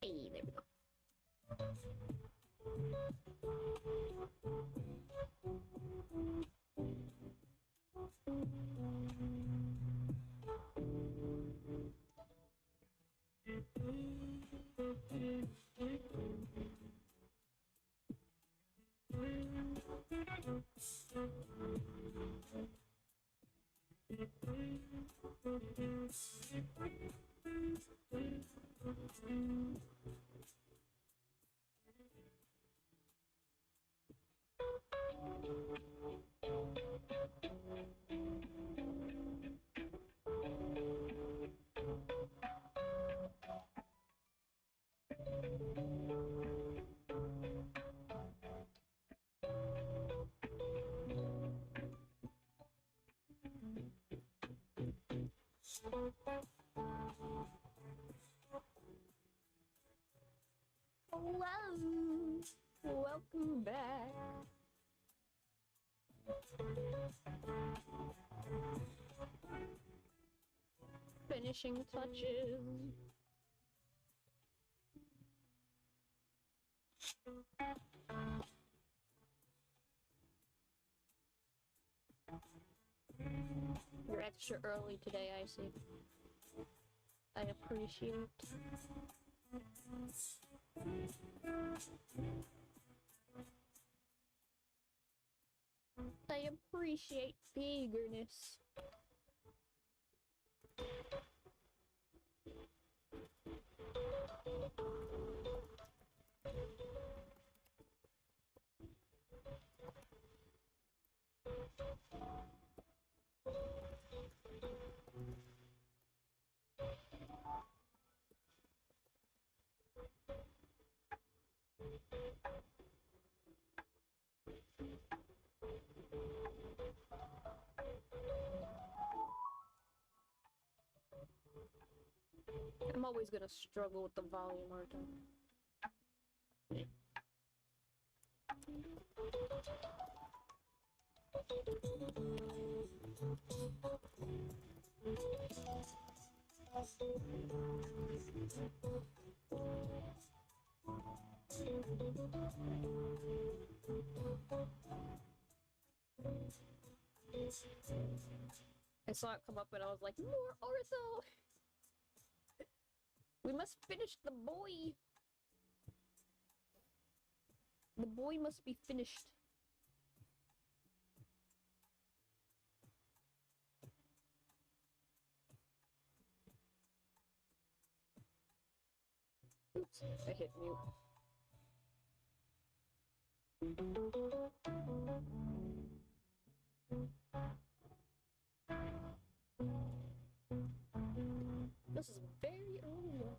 Hey, there we go. Hello! Welcome back! Finishing touches. You're extra early today, I see. I appreciate. I appreciate the eagerness. I'm always gonna struggle with the volume, aren't I? I saw it come up and I was like, more Ortho! We must finish the boy! The boy must be finished. Oops, I hit mute. This is very early.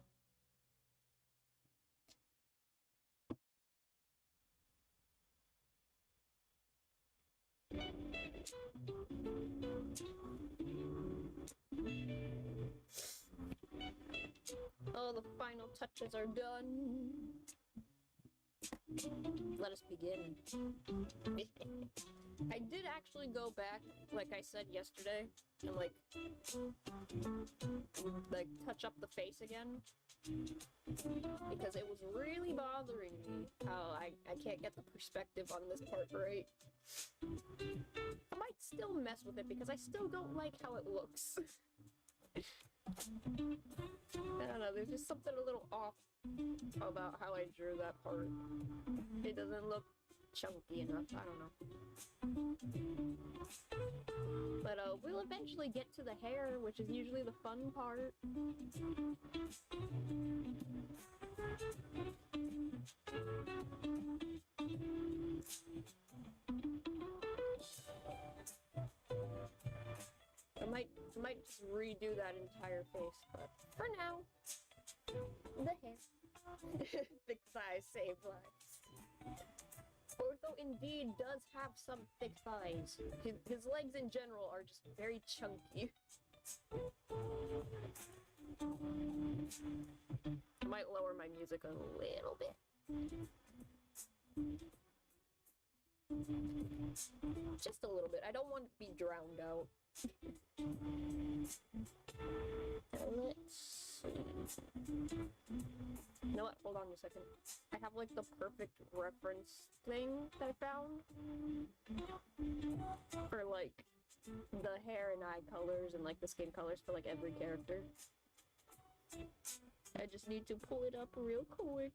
Oh, the final touches are done. Let us begin. I did actually go back, like I said yesterday, and like touch up the face again. Because it was really bothering me how I can't get the perspective on this part right. I might still mess with it because I still don't like how it looks. I don't know, there's just something a little off about how I drew that part. It doesn't look chunky enough, I don't know. But we'll eventually get to the hair, which is usually the fun part. I might just redo that entire face, but for now, the hair. Thick thighs save lives. Ortho indeed does have some thick thighs. His legs in general are just very chunky. I might lower my music a little bit. Just a little bit. I don't want to be drowned out. Let's see. You know what? Hold on a second. I have like the perfect reference thing that I found for like the hair and eye colors and like the skin colors for like every character. I just need to pull it up real quick.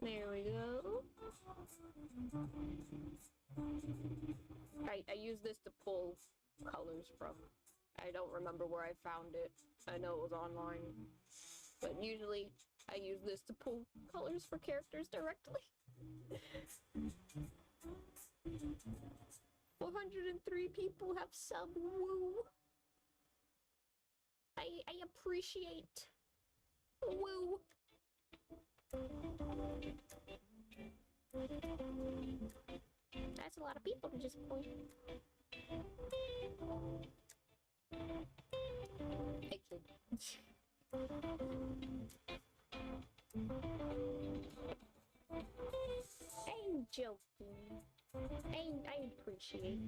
There we go. I use this to pull colors from. I don't remember where I found it. I know it was online. But usually I use this to pull colors for characters directly. 403 people have sub. Woo! I appreciate. Woo! That's a lot of people to just point. Hey, kid. I'm joking. I appreciate.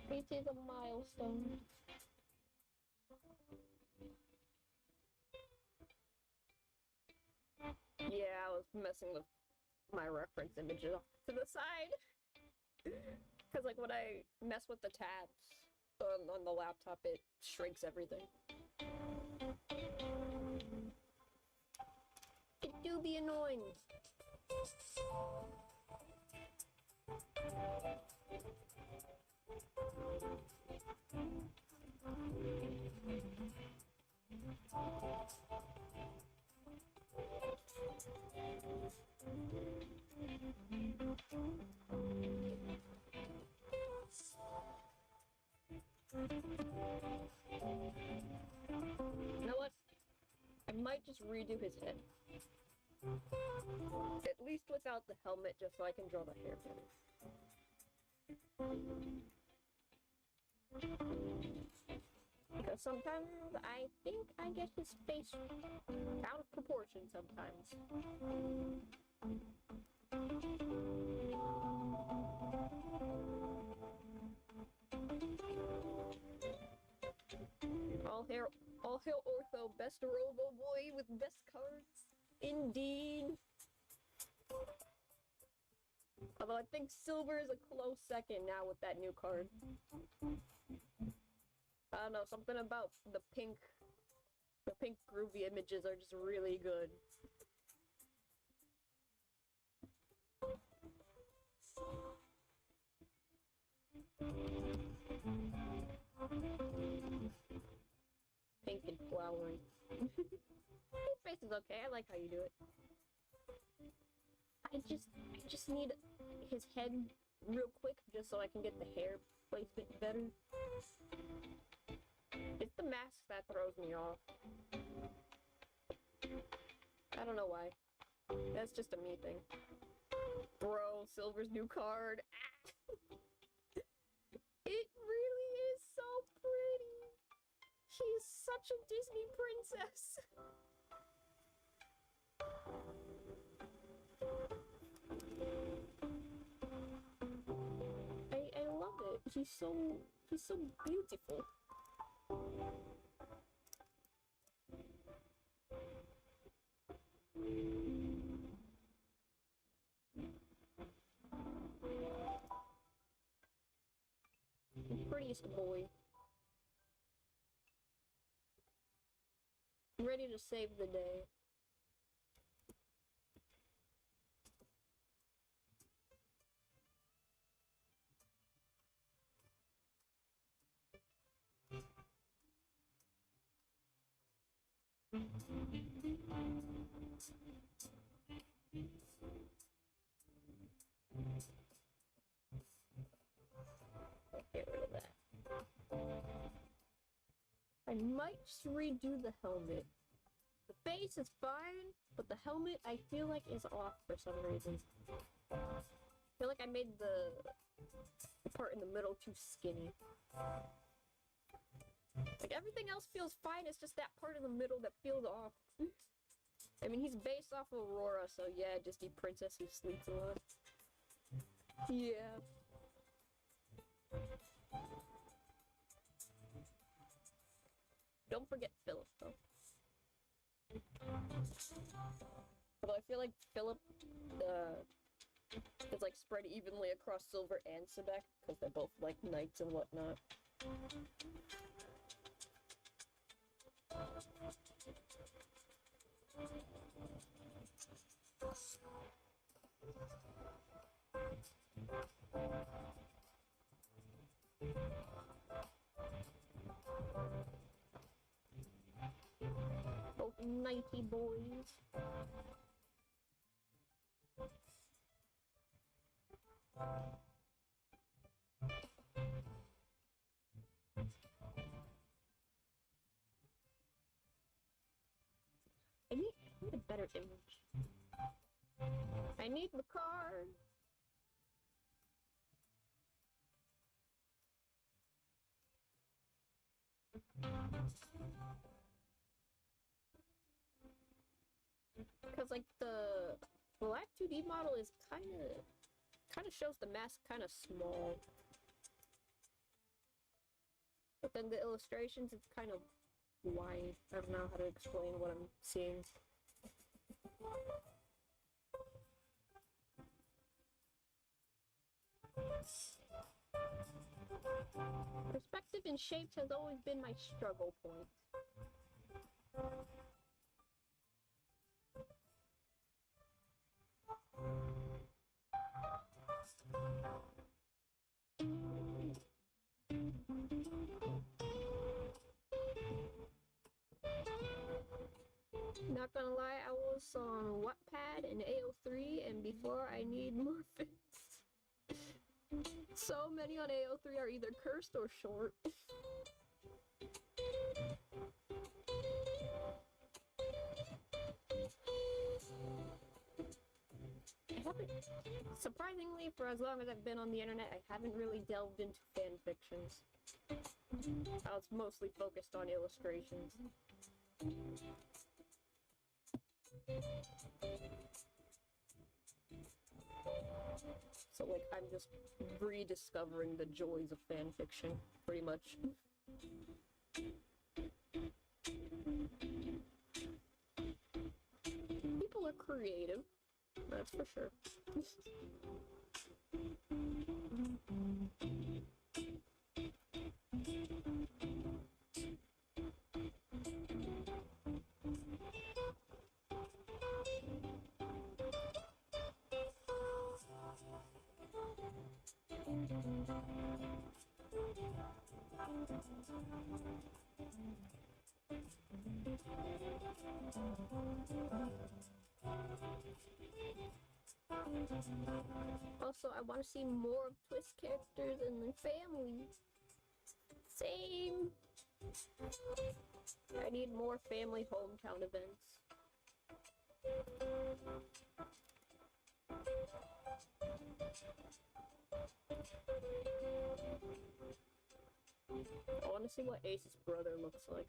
It is a milestone. Yeah, I was messing with my reference images off to the side. Because like when I mess with the tabs on the laptop, it shrinks everything. It do be annoying. You know what? I might just redo his head. At least without the helmet, just so I can draw the hair better. Because sometimes I think I get his face out of proportion sometimes. All hail Ortho, best Robo Boy with best cards. Indeed. Although I think Silver is a close second now with that new card. I don't know, something about the pink groovy images are just really good. Pink and flowery. His face is okay, I like how you do it. I just need his head real quick just so I can get the hair placement better. It's the mask that throws me off. I don't know why. That's just a me thing. Bro, Silver's new card. It really is so pretty. She's such a Disney princess. I love it. He's so beautiful. The prettiest boy. Ready to save the day. Get rid of that. I might just redo the helmet. The base is fine, but the helmet I feel like is off for some reason. I feel like I made the part in the middle too skinny. Like everything else feels fine, it's just that part in the middle that feels off. I mean, he's based off of Aurora, so yeah, Disney princess who sleeps a lot. Yeah. Don't forget Philip, though. Although I feel like Philip, is like spread evenly across Silver and Sebek, because they're both like knights and whatnot. Both knighty boys. I need a better image. I need the card. Because like the black 2D model is kind of shows the mask kind of small. But then the illustrations, it's kind of wide. I don't know how to explain what I'm seeing. Perspective and shapes has always been my struggle point. Not gonna lie, I was on Wattpad and AO3, and before I need more fits. So many on AO3 are either cursed or short. Surprisingly, for as long as I've been on the internet, I haven't really delved into fan fictions. I was mostly focused on illustrations. So, like, I'm just rediscovering the joys of fan fiction, pretty much. People are creative, that's for sure. Also, I want to see more of Twist characters and their families. Same. I need more family hometown events. I want to see what Ace's brother looks like.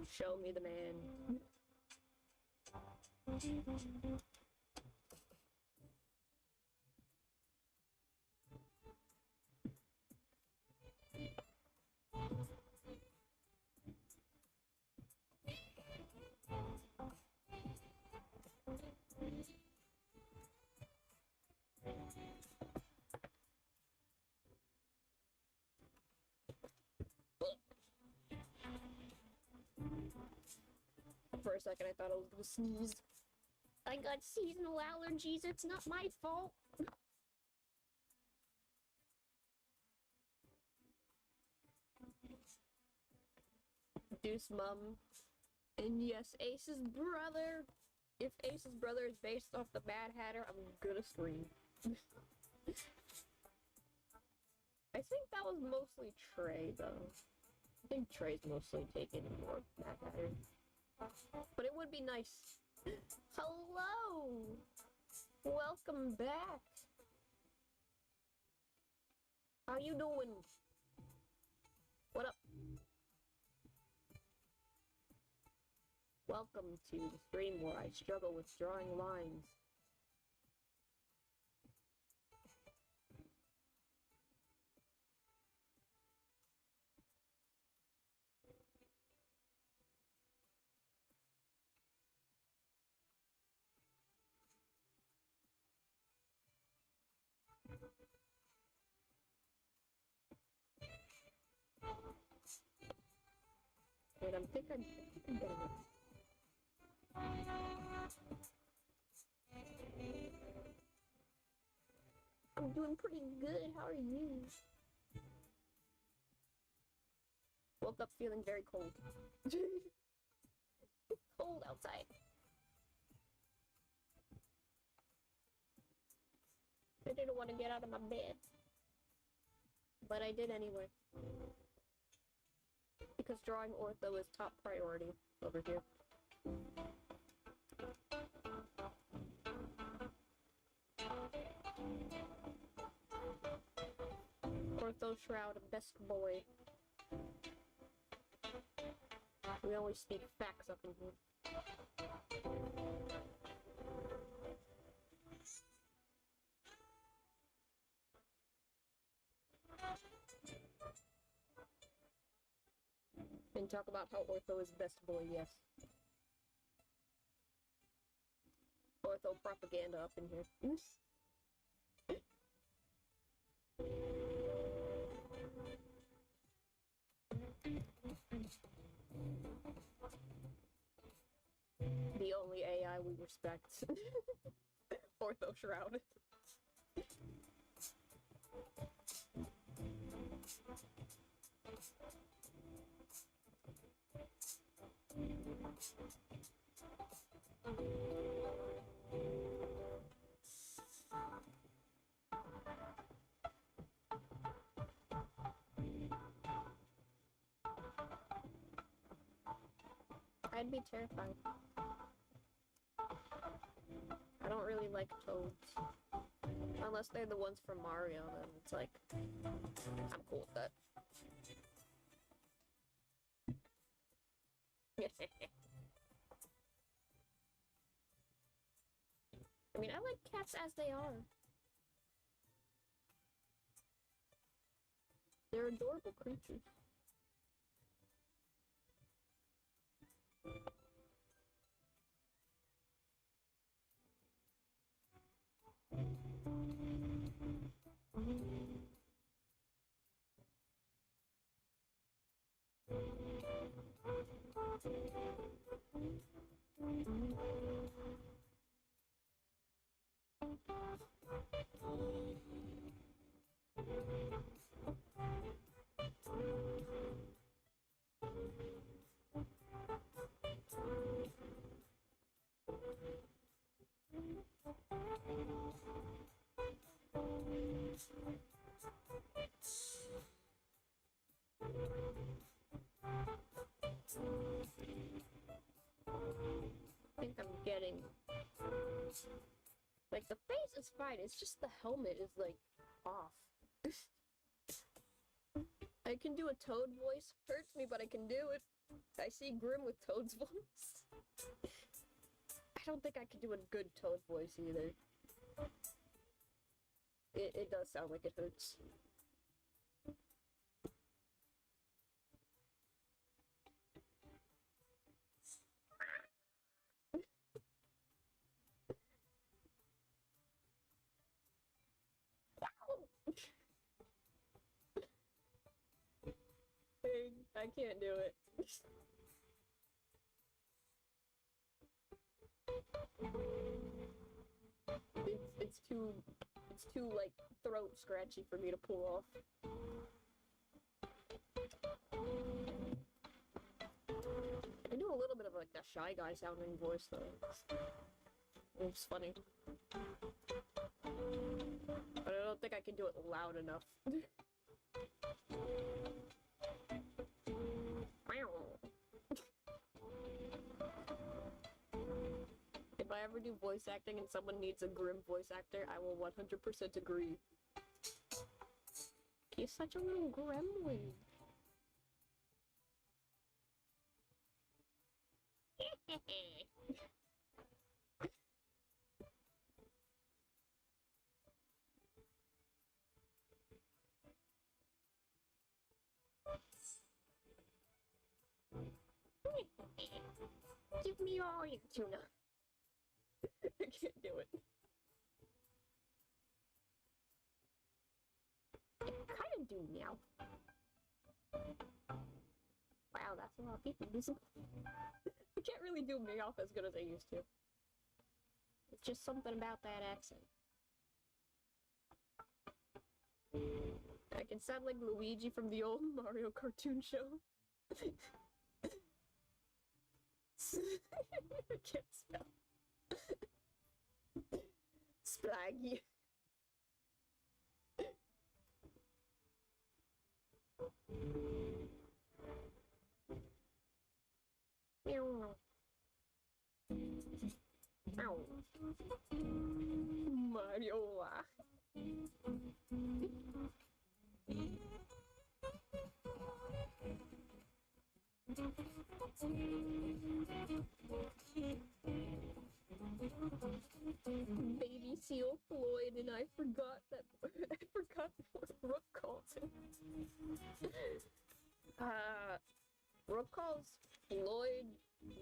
Show me the man. For a second, I thought I was gonna sneeze. I got seasonal allergies, it's not my fault. Deuce Mum. And yes, Ace's brother. If Ace's brother is based off the Mad Hatter, I'm gonna scream. I think that was mostly Trey, though. I think Trey's mostly taken more back at her. But it would be nice. Hello! Welcome back! How you doing? What up? Welcome to the stream where I struggle with drawing lines. Wait, I think I'm getting it. I'm doing pretty good. How are you? Woke up feeling very cold. It's cold outside. I didn't want to get out of my bed. But I did anyway. Because drawing ortho is top priority over here. Ortho Shroud, best boy. We always speak facts up in here. And talk about how Ortho is best boy, yes. Ortho propaganda up in here. The only AI we respect. Ortho Shroud. I'd be terrified. I don't really like toads. Unless they're the ones from Mario, then it's like, I'm cool with that. I mean, I like cats as they are. They're adorable creatures. I think I'm getting... Like, the face is fine, it's just the helmet is, like, off. I can do a Toad voice. Hurts me, but I can do it. I see Grim with Toad's voice. I don't think I can do a good Toad voice either. It does sound like it hurts. I can't do it. It's too like throat scratchy for me to pull off. I do a little bit of like a Shy Guy sounding voice though. It's funny. But I don't think I can do it loud enough. If I ever do voice acting and someone needs a grim voice actor, I will 100% agree. He's such a little gremlin. Give me all your tuna. I can't do it. I kind of do now. Wow, that's a lot of people. I can't really do Meowth as good as I used to. It's just something about that accent. I can sound like Luigi from the old Mario cartoon show. I can't spell. Splaggy. Mariola. Baby seal Floyd, and I forgot that I forgot what Rook calls him. Rook calls Floyd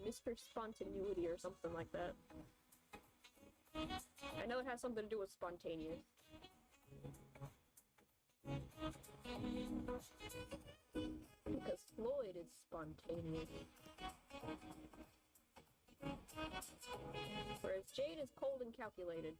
Mr. Spontaneity or something like that. I know it has something to do with spontaneous. Because Floyd is spontaneous. Whereas Jade is cold and calculated.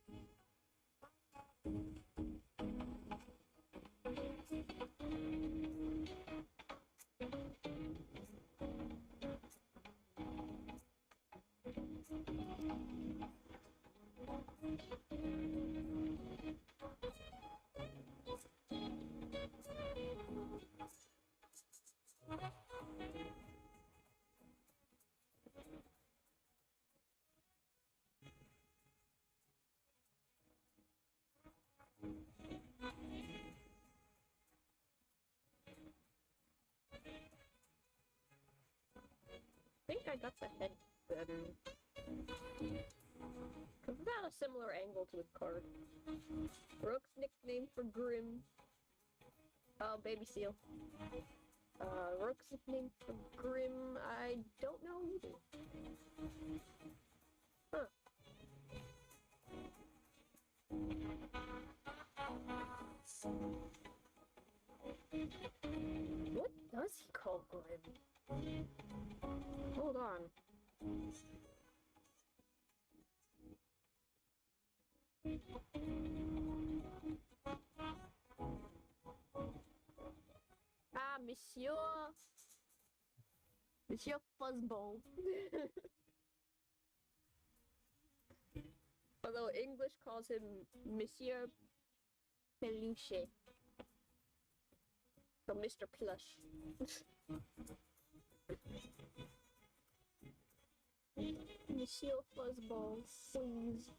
I think I got the head better. Cause we got a similar angle to his card. Rook's nickname for Grim. Oh, Baby Seal. Rook's nickname for Grim, I don't know either. Huh. What does he call Grim? Hold on. Ah, Monsieur Fuzzball. Although English calls him Monsieur Peluche. So Mr. Plush. Monsieur Fuzzball, please.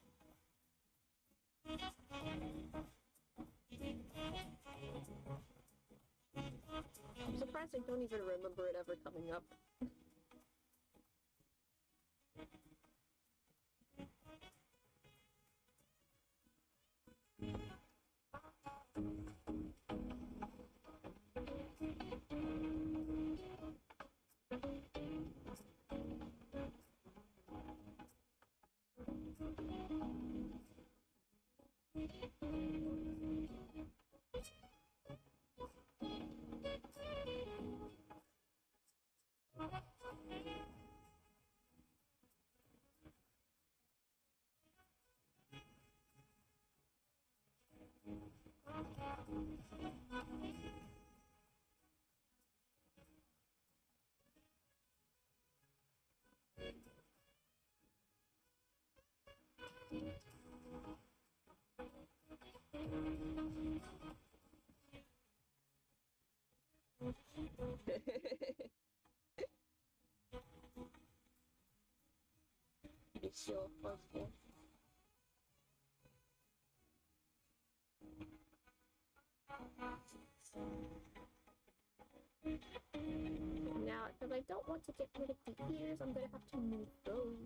I'm surprised I don't even remember it ever coming up. was cool. Now, because I don't want to get rid of the ears, I'm gonna have to move those.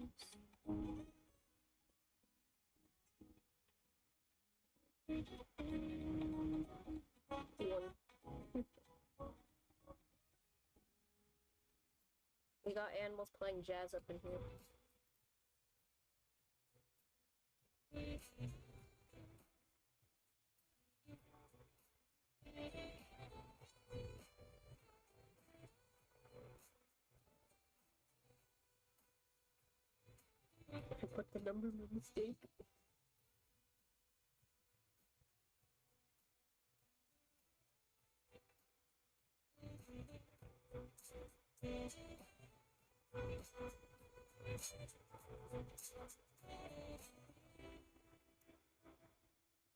We got animals playing jazz up in here. I put the number by mistake.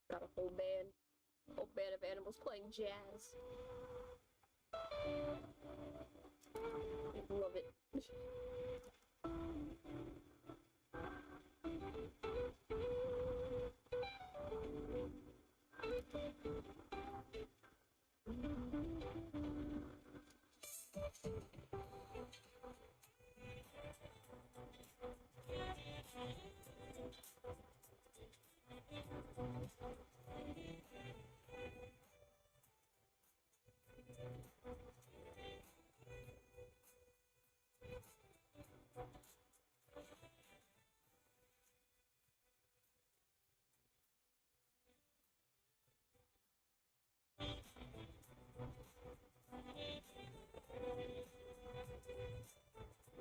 Got a whole band of animals playing jazz. Love it.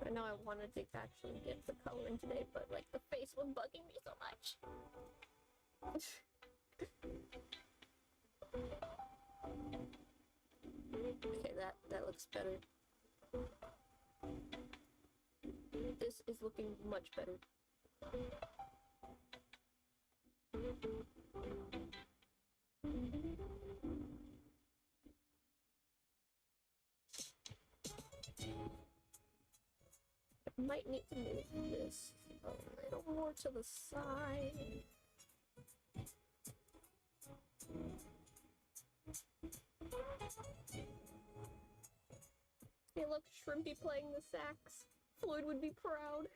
I know I wanted to actually get the coloring today, but like the face was bugging me so much. Okay, that looks better. This is looking much better. Might need to move this a little more to the side. Hey look, Shrimpy playing the sax. Floyd would be proud.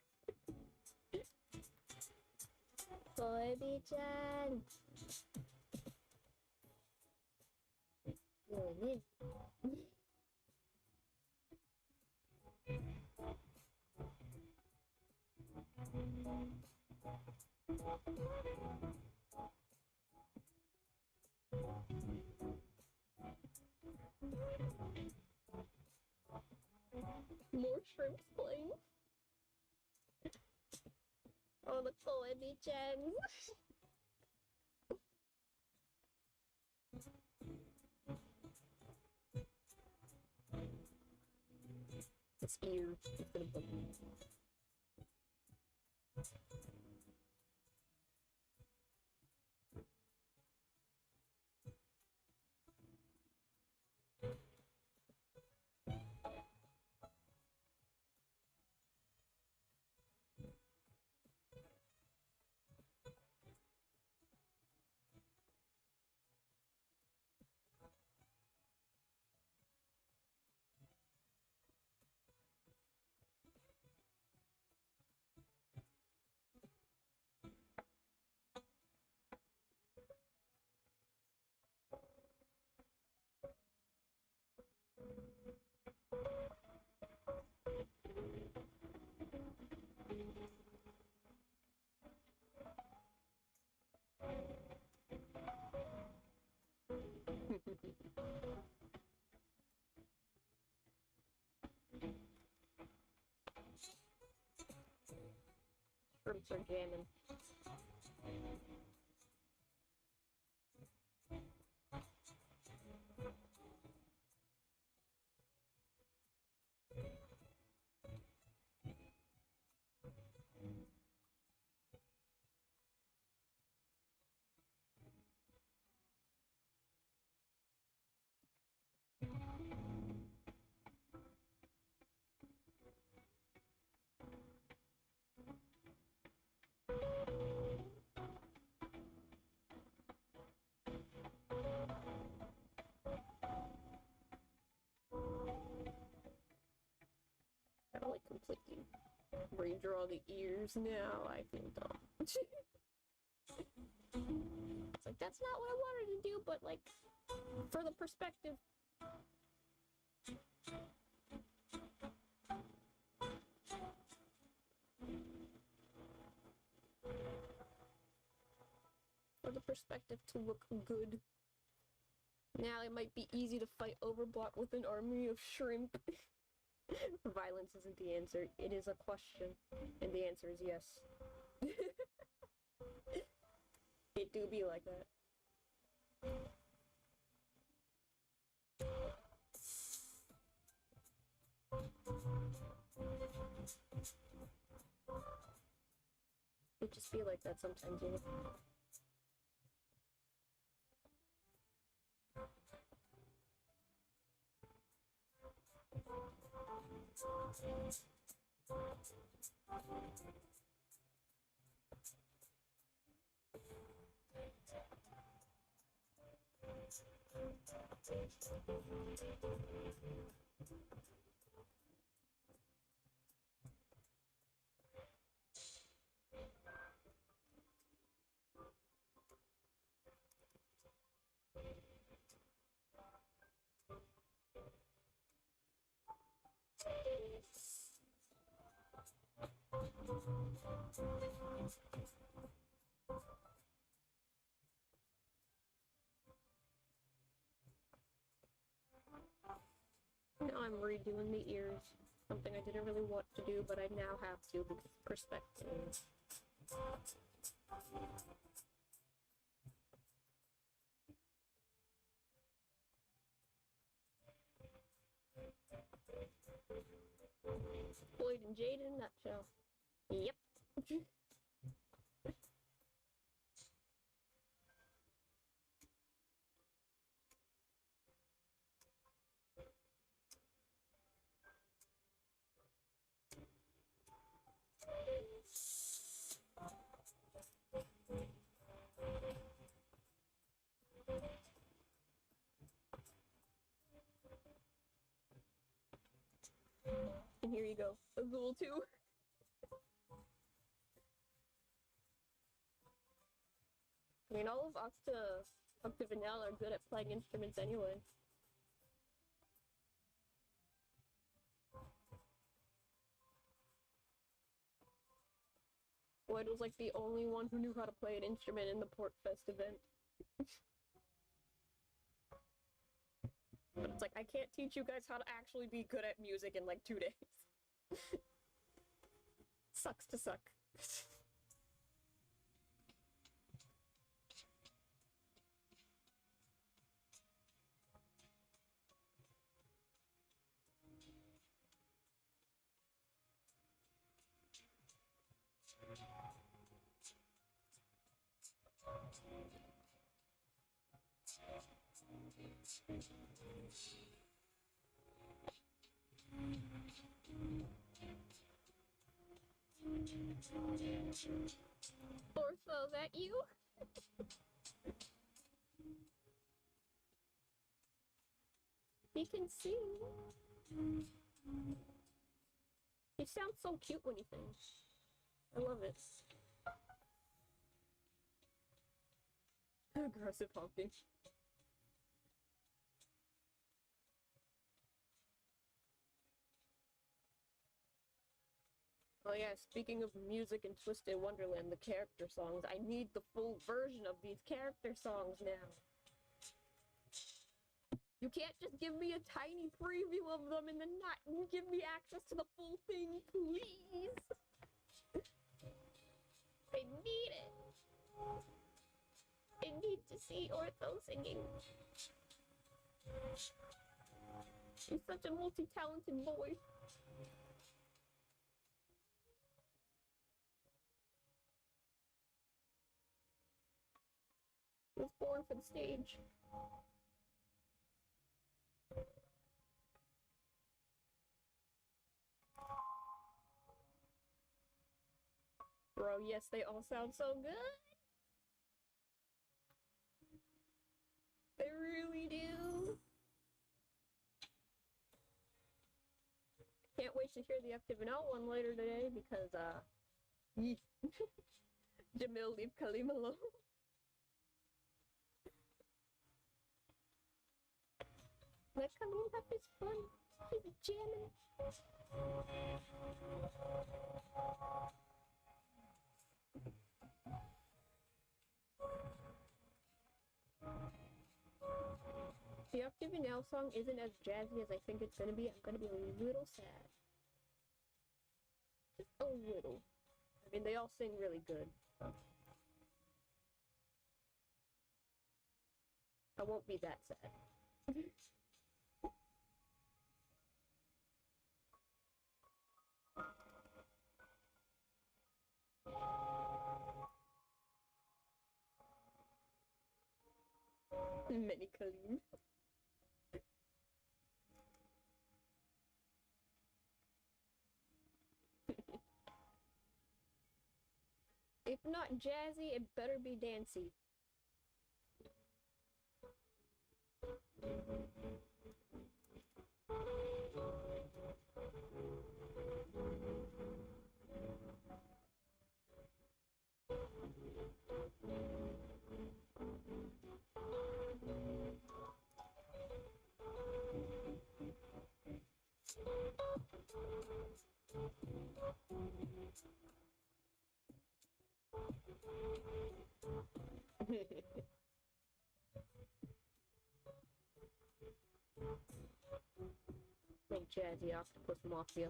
Floyd-chan. More shrimps playing. Oh, look, Floyd-chan. This ear is gonna bug me. Shrimps are jamming. Redraw the ears now, I think, though. It's like, that's not what I wanted to do, but, like, for the perspective. For the perspective to look good. Now it might be easy to fight Overblock with an army of shrimp. Violence isn't the answer, it is a question. And the answer is yes. It do be like that. It just be like that sometimes, you know? Now I'm redoing the ears. Something I didn't really want to do, but I now have to because of perspective. Floyd and Jade in a nutshell. Yep. And here you go, Azul too. I mean, all of Octa Vanilla are good at playing instruments anyway. Lloyd was like the only one who knew how to play an instrument in the Portfest event. But it's like, I can't teach you guys how to actually be good at music in like 2 days. Sucks to suck. Ortho, that you? He can sing. He sounds so cute when he sings. I love it. Aggressive honking. Oh yeah, speaking of music and Twisted Wonderland, the character songs, I need the full version of these character songs now. You can't just give me a tiny preview of them and then not give me access to the full thing, please! I need it! I need to see Ortho singing. He's such a multi-talented boy. He was born for the stage. Bro, yes, they all sound so good. They really do. Can't can't wait to hear the Active and Out one later today because, Jamil, leave Kalim alone. Let Kalim have his fun. He's jamming. The Active and Out song isn't as jazzy as I think it's gonna be. I'm gonna be a little sad. Just a little. I mean, they all sing really good. So. I won't be that sad. Many Kalim. If not jazzy, it better be dancey. Like jazzy octopus mafia.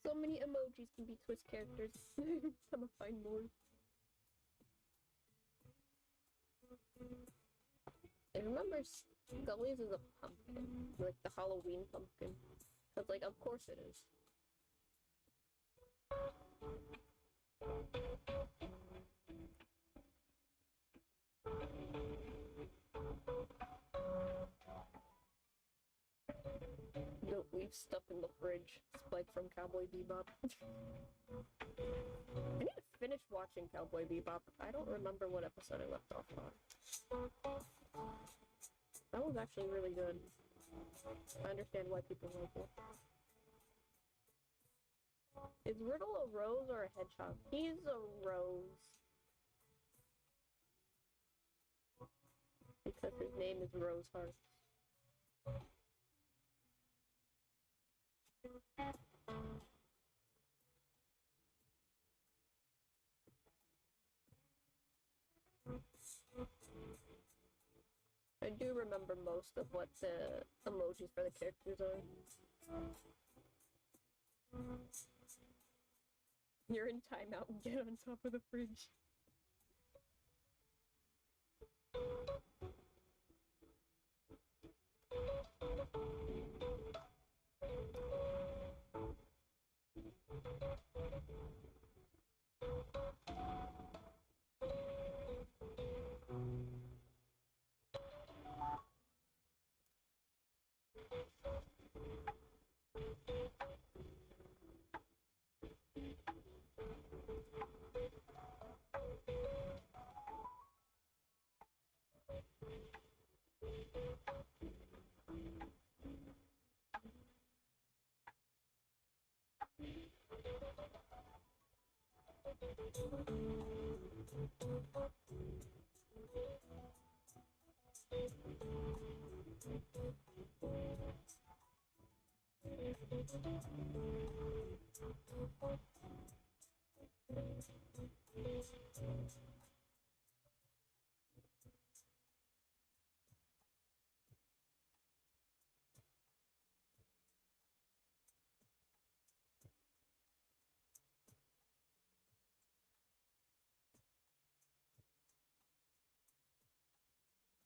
So many emojis can be twist characters. I'm gonna find more. I remember Scully's is a pumpkin, like the Halloween pumpkin. Cause like, of course it is. Don't leave stuff in the fridge. Spike from Cowboy Bebop. I need to finish watching Cowboy Bebop. I don't remember what episode I left off on. That was actually really good. I understand why people like it. Is Riddle a rose or a hedgehog? He's a rose. Because his name is Roseheart. I do remember most of what the emojis for the characters are. You're in timeout and get on top of the fridge.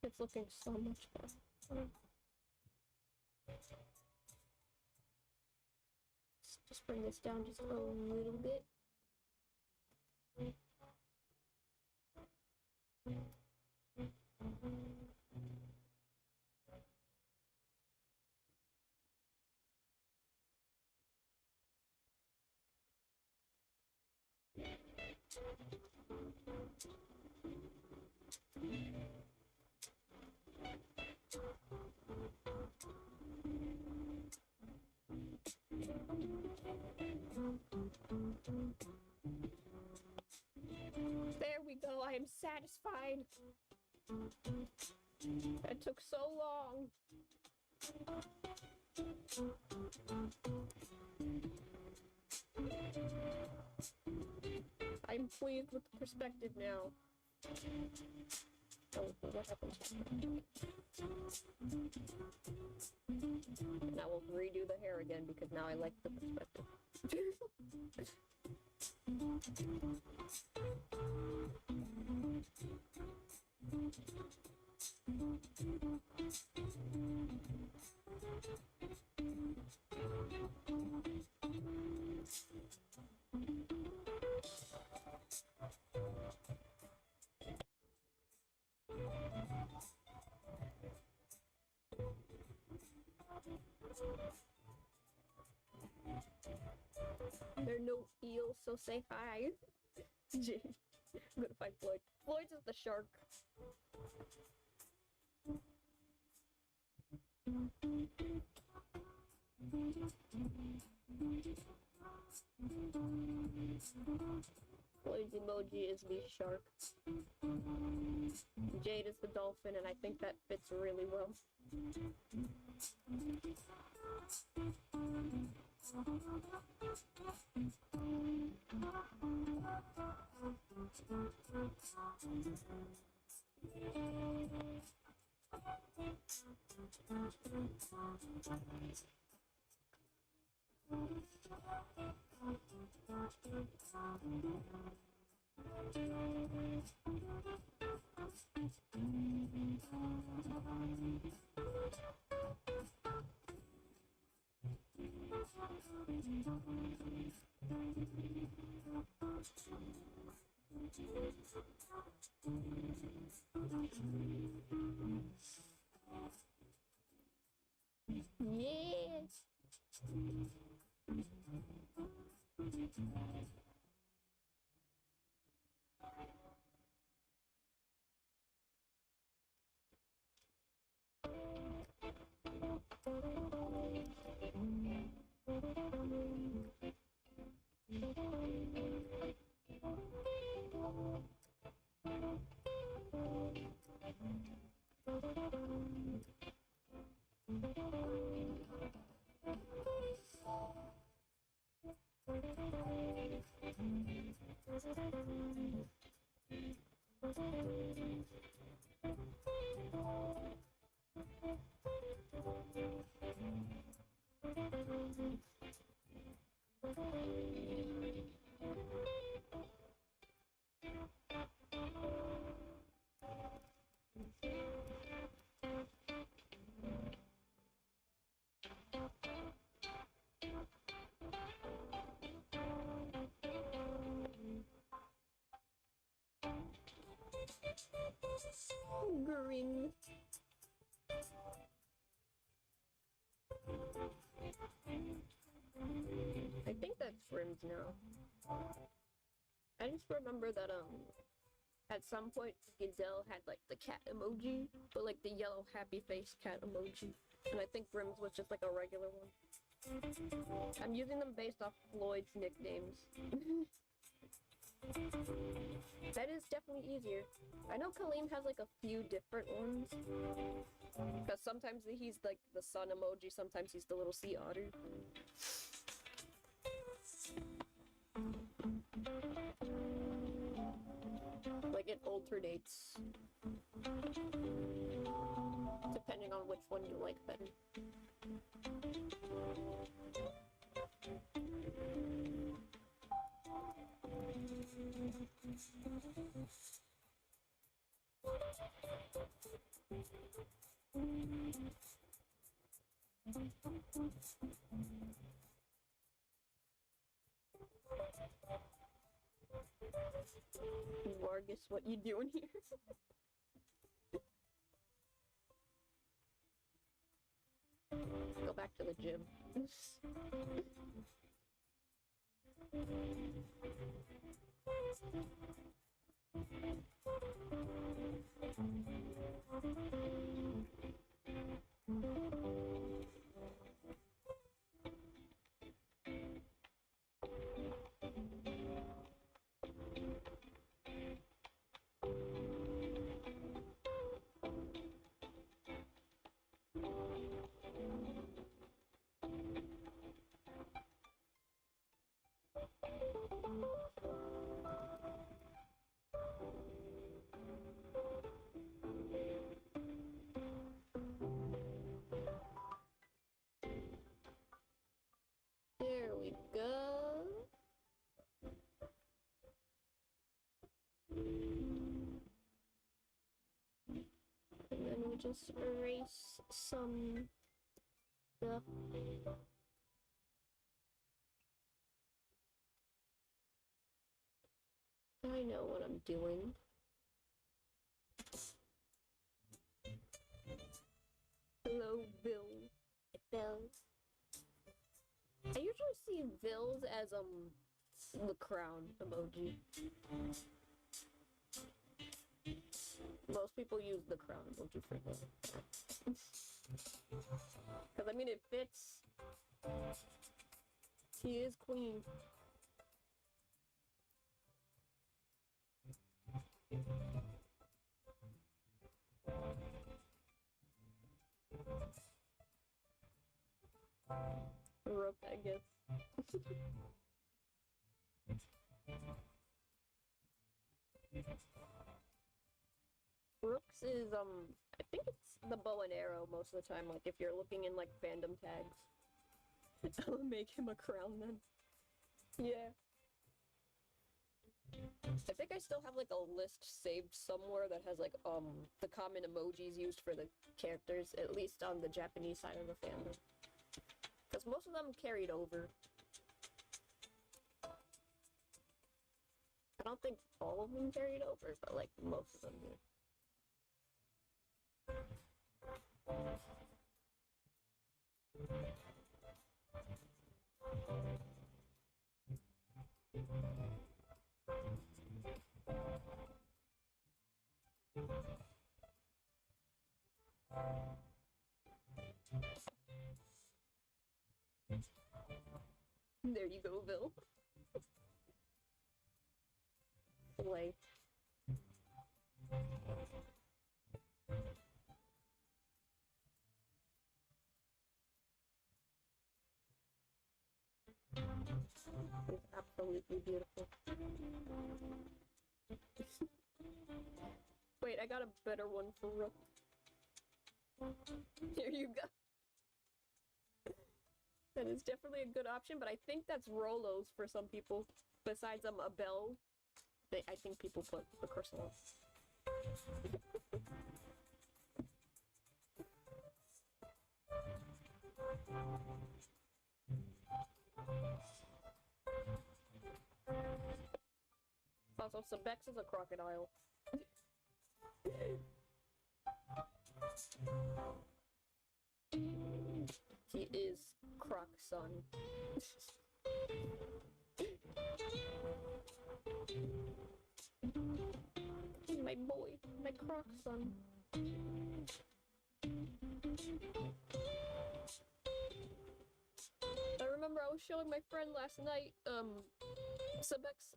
It's looking so much better. Just bring this down just a little bit. I'm satisfied. That took so long. I'm pleased with the perspective now. Oh, what happened? Now we'll redo the hair again because now I like the perspective. There are no eels, so say hi. I'm gonna find Floyd. Floyd's is the shark. Floyd's emoji is the shark. Jade is the dolphin, and I think that fits really well. Yes. Green. I think that's Grimm's now. I just remember that at some point Goodell had like the cat emoji, but like the yellow happy face cat emoji. And I think Grimm's was just like a regular one. I'm using them based off Floyd's nicknames. That is definitely easier. I know Kaleem has like a few different ones. Because sometimes he's like the sun emoji, sometimes he's the little sea otter. Like it alternates. Depending on which one you like better. Vargas, what you doing here? Go back to the gym. just erase some stuff. I know what I'm doing. Hello, Bill. Bill. I usually see Vills as the crown emoji. Most people use the crown emoji for this. Because, I mean, it fits. She is queen. Rook, I guess. Rooks is, I think it's the bow and arrow most of the time, like, if you're looking in, like, fandom tags. I'll make him a crown then. Yeah. I think I still have, like, a list saved somewhere that has, like, the common emojis used for the characters, at least on the Japanese side of the fandom. Because most of them carried over. I don't think all of them carried over, but, like, most of them did. There you go, Bill. Slay. It's absolutely beautiful. Wait, I got a better one for Rook. Here you go. That is definitely a good option, but I think that's Rolos for some people. Besides a bell, I think people put the crystal. Also, Sebex is a crocodile. He is Croc Son. My boy, my Croc Son. I remember I was showing my friend last night, Sebek's,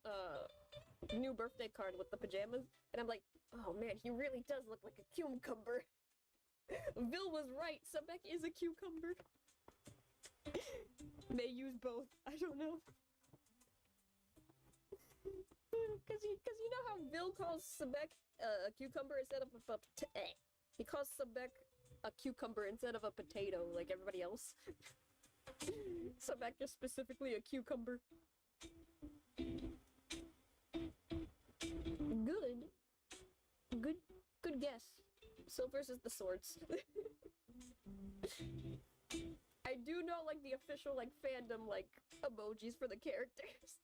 new birthday card with the pajamas, and I'm like, oh man, he really does look like a cucumber. Vil was right, Sebek is a cucumber. May use both, I don't know. Cause you know how Vil calls Sebek a cucumber instead of a he calls Sebek a cucumber instead of a potato, like everybody else. Sebek is specifically a cucumber. Good guess. Silvers is the swords. I do know, like, the official, like, fandom, like, emojis for the characters.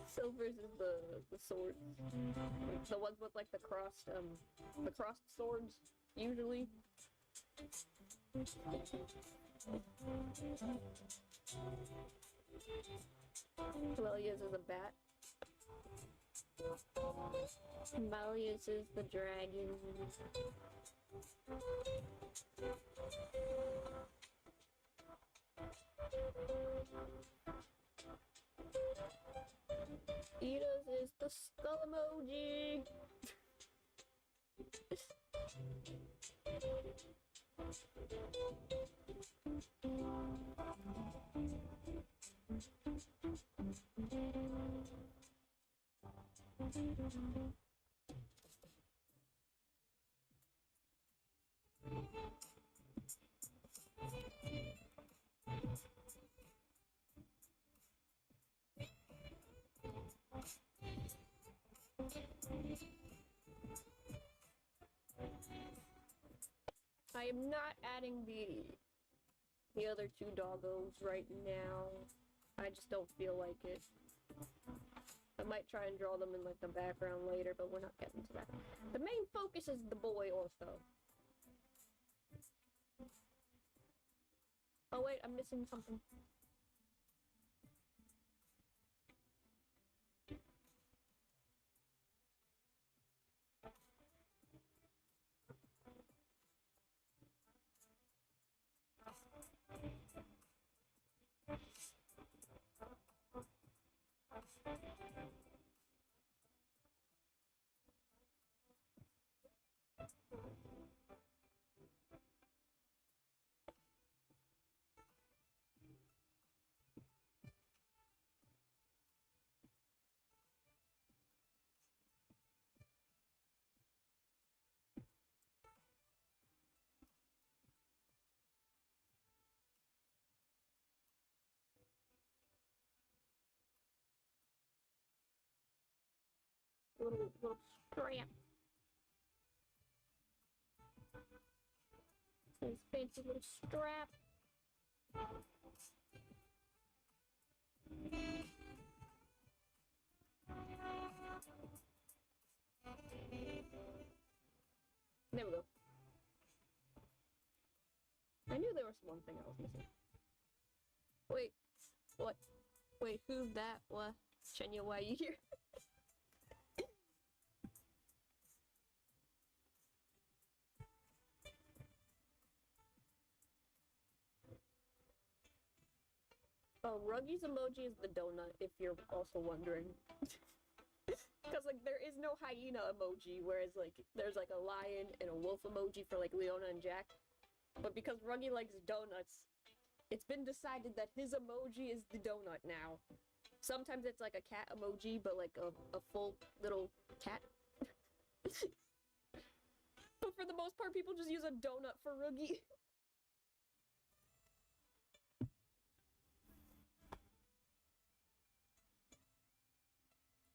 Silvers is the swords. The ones with, like, the crossed swords, usually. Melius is a bat. Melius is the dragon. Ida's is the skull emoji. I am not adding the other two doggos right now. I just don't feel like it. I might try and draw them in like the background later, but we're not getting to that. The main focus is the boy Ortho. Oh wait, I'm missing something. Little strap. This fancy little strap. There we go. I knew there was one thing I was missing. Wait, what? Wait, who's that? What? Chenya, why are you here? Oh, Ruggy's emoji is the donut, if you're also wondering. Because, like, there is no hyena emoji, whereas, like, there's, like, a lion and a wolf emoji for, like, Leona and Jack. But because Ruggy likes donuts, it's been decided that his emoji is the donut now. Sometimes it's, like, a cat emoji, but, like, a full little cat. But for the most part, people just use a donut for Ruggy.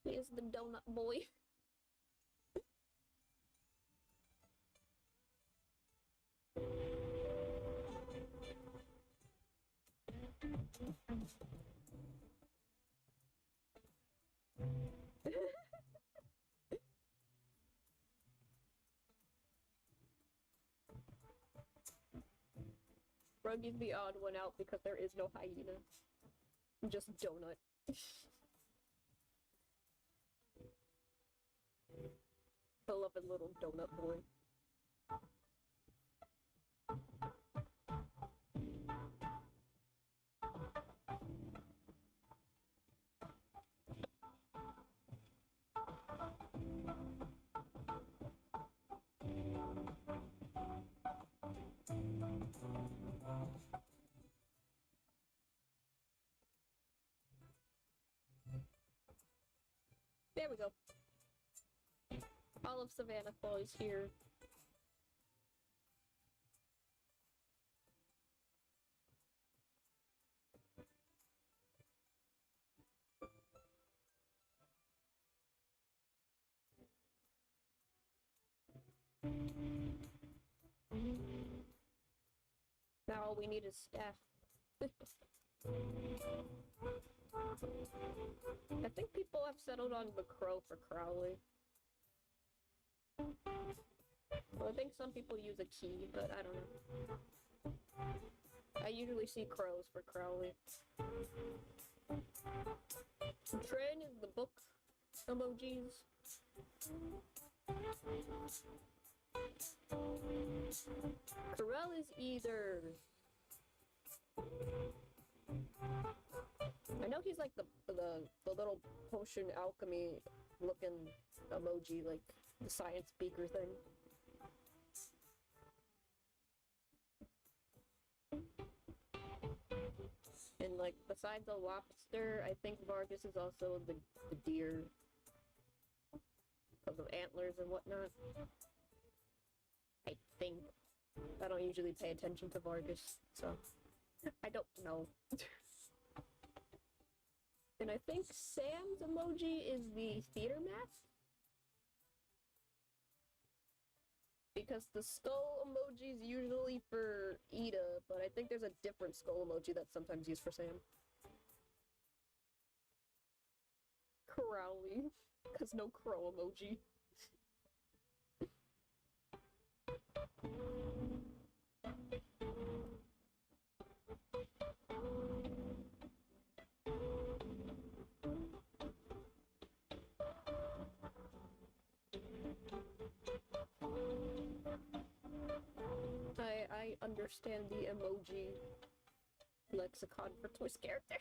He is the donut boy. Ruggy's the odd one out because there is no hyena. Just donut. Beloved little donut boy. There we go. All of Savannah Boy's here. Now all we need is staff. I think people have settled on the crow for Crowley. Well, I think some people use a key, but I don't know. I usually see crows for Crowley. Train is the book emojis. Corel is either... I know he's like the little potion alchemy looking emoji, like the science speaker thing. And like besides the lobster, I think Vargas is also the deer because of antlers and whatnot. I think. I don't usually pay attention to Vargas, so I don't know. And I think Sam's emoji is the theater mask. Because the skull emoji is usually for Ida, but I think there's a different skull emoji that's sometimes used for Sam. Crowley, because no crow emoji. I understand the emoji lexicon for Toys characters.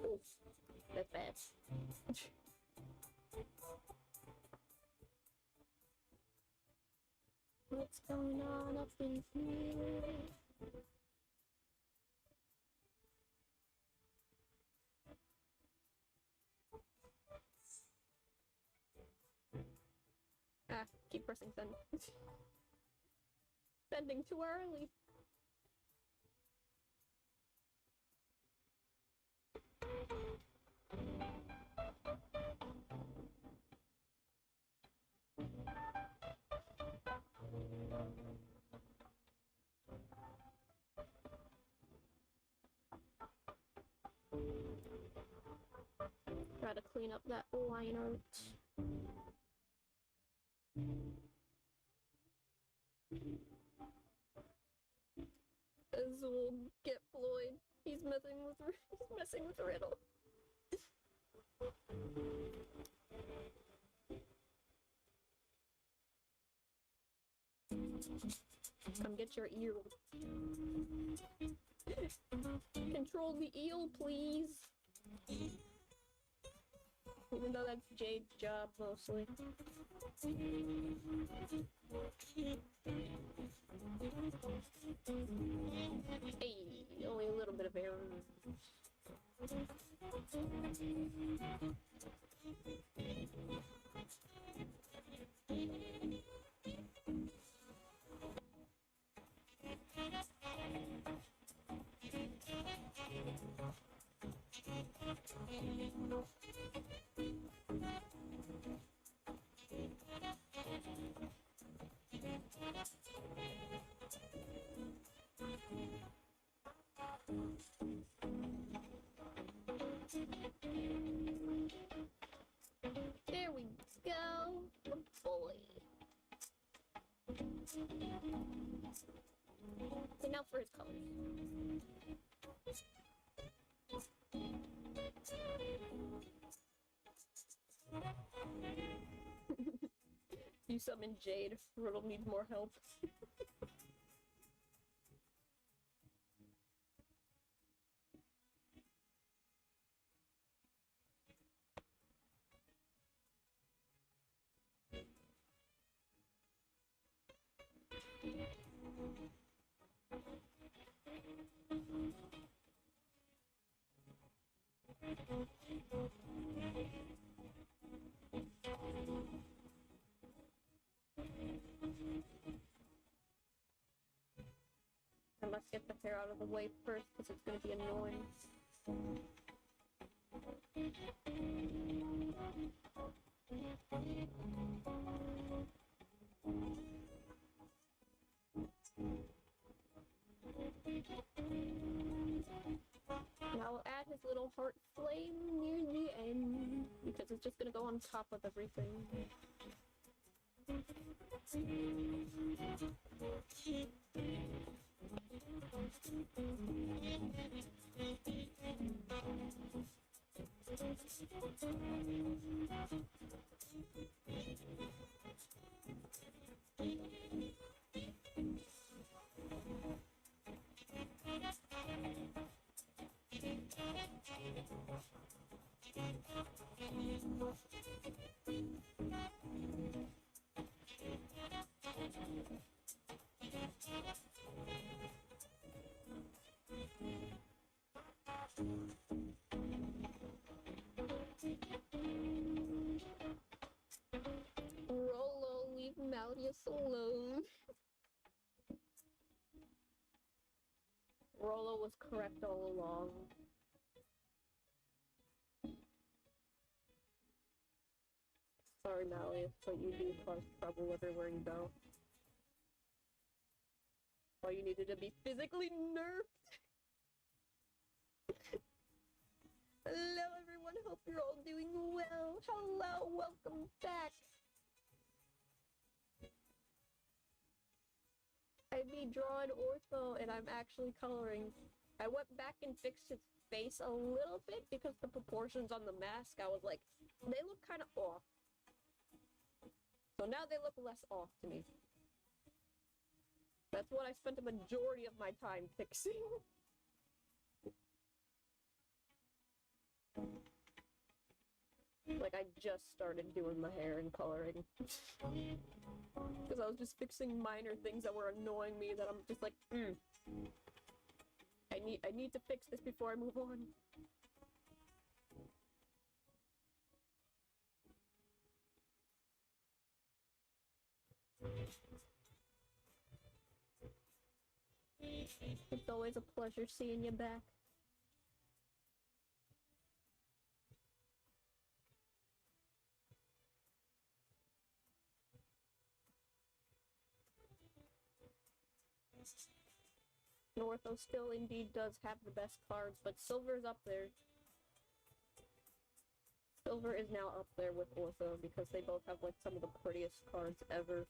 Oof, that's bad. What's going on up in here? Ah, keep pressing send. Sending too early. Try to clean up that line art. As we'll get Floyd. He's messing with Riddle. Come get your eel. Control the eel, please. Even though that's Jade's job mostly. Hey, only a little bit of error. There we go. Good boy. So now for his colors. You summon Jade. Riddle needs more help. I must get the hair out of the way first because it's going to be annoying. And I'll add his little heart flame near the end because it's just going to go on top of everything. Rolo, leave Malleus alone. Rolo was correct all along. Sorry, Malleus, but you do cause trouble everywhere you go. Well, you needed to be physically nerfed. Hello, everyone. Hope you're all doing well. Hello, welcome back. I be drawing Ortho, and I'm actually coloring. I went back and fixed his face a little bit because the proportions on the mask, I was like, they look kind of off. So now they look less off to me. That's what I spent the majority of my time fixing. Like, I just started doing my hair and coloring. Because I was just fixing minor things that were annoying me that I'm just like, I need to fix this before I move on. It's always a pleasure seeing you back. Ortho still indeed does have the best cards, but Silver's up there. Silver is now up there with Ortho because they both have like some of the prettiest cards ever.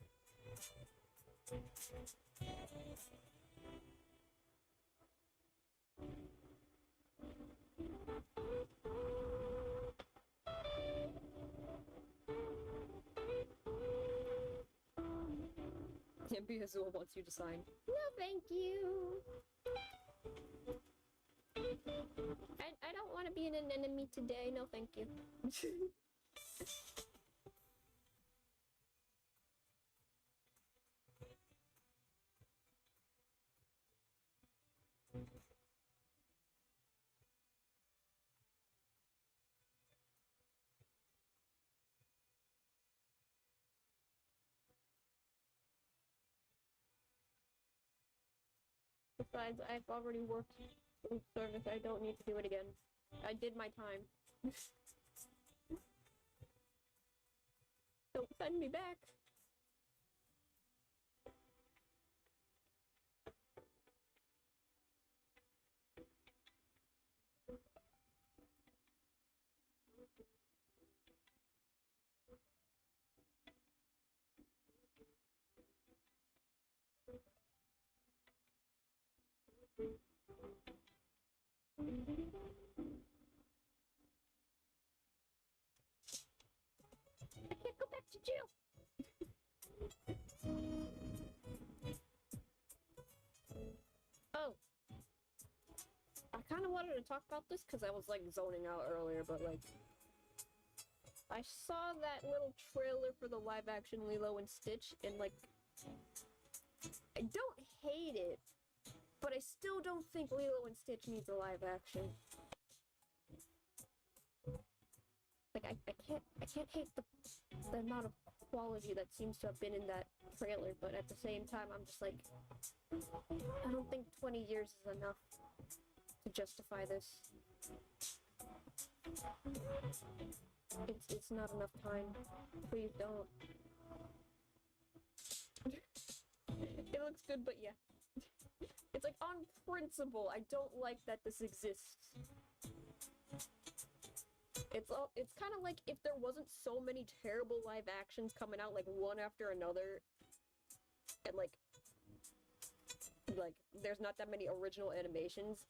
Yapping Azul wants you to sign. No, thank you. I don't want to be an enemy today. No, thank you. Besides, I've already worked in service. I don't need to do it again. I did my time. Don't send me back. I can't go back to jail. Oh. I kind of wanted to talk about this because I was like zoning out earlier, but like I saw that little trailer for the live action Lilo and Stitch and like I don't hate it, but I still don't think Lilo and Stitch needs a live action. Like I can't hate the amount of quality that seems to have been in that trailer, but at the same time I'm just like I don't think 20 years is enough to justify this. It's not enough time. Please don't. It looks good, but yeah. It's like on principle, I don't like that this exists. It's kind of like if there wasn't so many terrible live actions coming out like one after another, and like there's not that many original animations.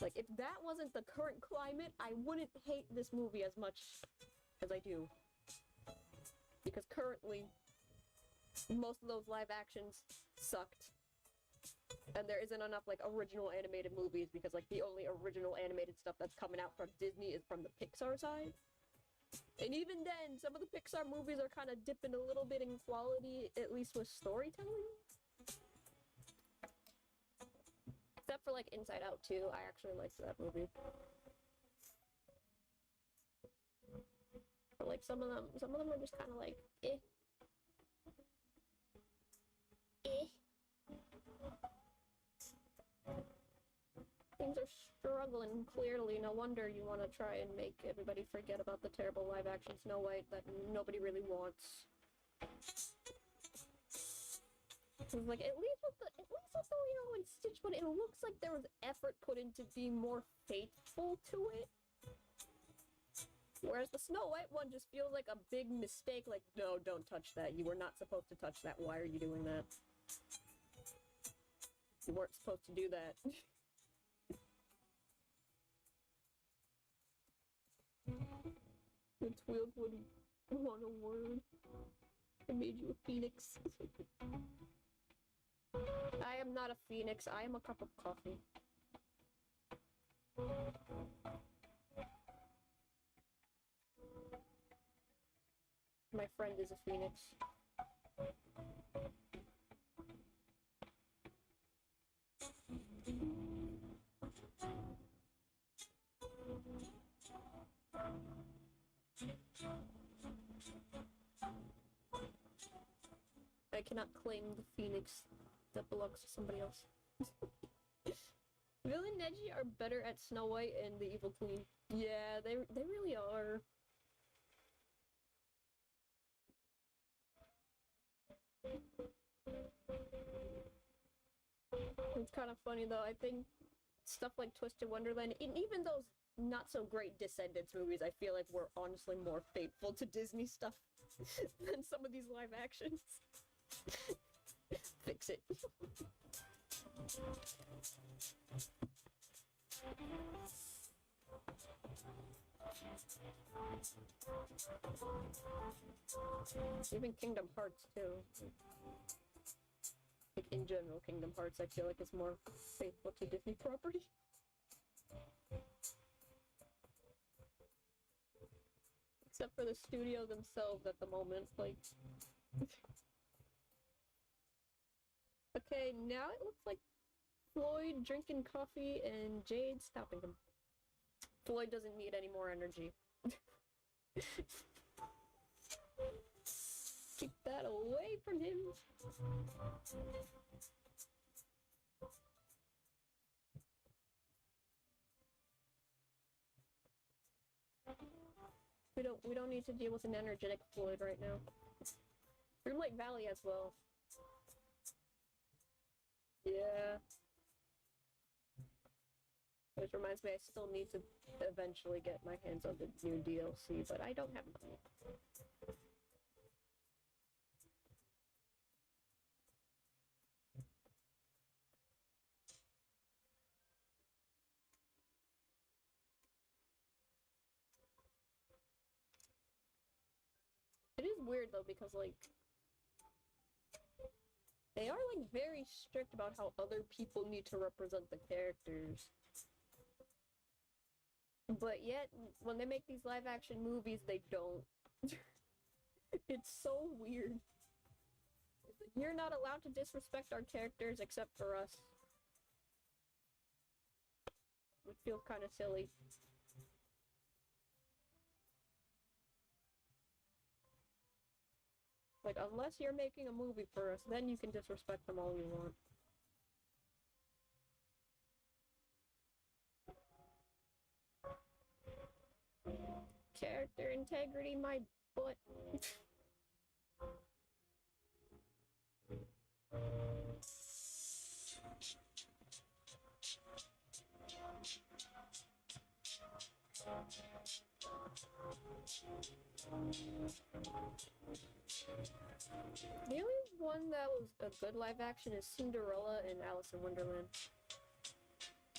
Like if that wasn't the current climate, I wouldn't hate this movie as much as I do. Because currently, most of those live actions sucked. And there isn't enough like original animated movies because like the only original animated stuff that's coming out from Disney is from the Pixar side. And even then, some of the Pixar movies are kind of dipping a little bit in quality, at least with storytelling. Except for like Inside Out 2, I actually liked that movie. But like some of them are just kind of like eh. Seems Things are struggling, clearly. No wonder you want to try and make everybody forget about the terrible live-action Snow White that nobody really wants. Like, at least with the, in Stitch One, it looks like there was effort put into being more faithful to it. Whereas the Snow White one just feels like a big mistake, like, no, don't touch that. You were not supposed to touch that. Why are you doing that? You weren't supposed to do that. Its wheels wouldn't want a word. I made you a phoenix. I am not a phoenix. I am a cup of coffee. My friend is a phoenix. I cannot claim the phoenix that belongs to somebody else. Vil and Neji are better at Snow White and the Evil Queen. Yeah, they really are. It's kind of funny though. I think stuff like Twisted Wonderland, and even those not so great Descendants movies, I feel like we're honestly more faithful to Disney stuff than some of these live actions. Fix it. Even Kingdom Hearts too. Like in general, Kingdom Hearts I feel like is more faithful to Disney property. Except for the studio themselves at the moment, like... Okay, now it looks like Floyd drinking coffee and Jade stopping him. Floyd doesn't need any more energy. Keep that away from him. We don't need to deal with an energetic Floyd right now. Dream Lake Valley as well. Yeah. Which reminds me, I still need to eventually get my hands on the new DLC, but I don't have money. It is weird though, because like, they are like very strict about how other people need to represent the characters. But yet, when they make these live action movies, they don't. It's so weird. You're not allowed to disrespect our characters except for us. It feels kind of silly. Like, unless you're making a movie for us, then you can disrespect them all you want. Character integrity, my butt. The only one that was a good live action is Cinderella and Alice in Wonderland.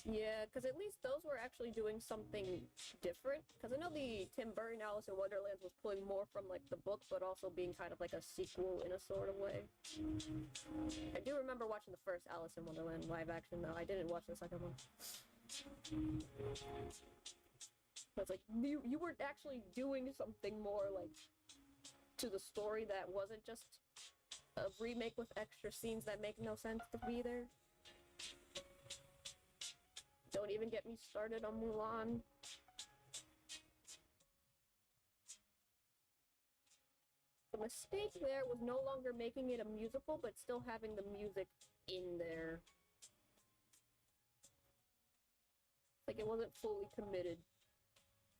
Yeah, because at least those were actually doing something different. Because I know the Tim Burton Alice in Wonderland was pulling more from like the book, but also being kind of like a sequel in a sort of way. I do remember watching the first Alice in Wonderland live action though. I didn't watch the second one. But it's like, you were actually doing something more like to the story that wasn't just a remake with extra scenes that make no sense to be there. Don't even get me started on Mulan. The mistake there was no longer making it a musical, but still having the music in there. Like, it wasn't fully committed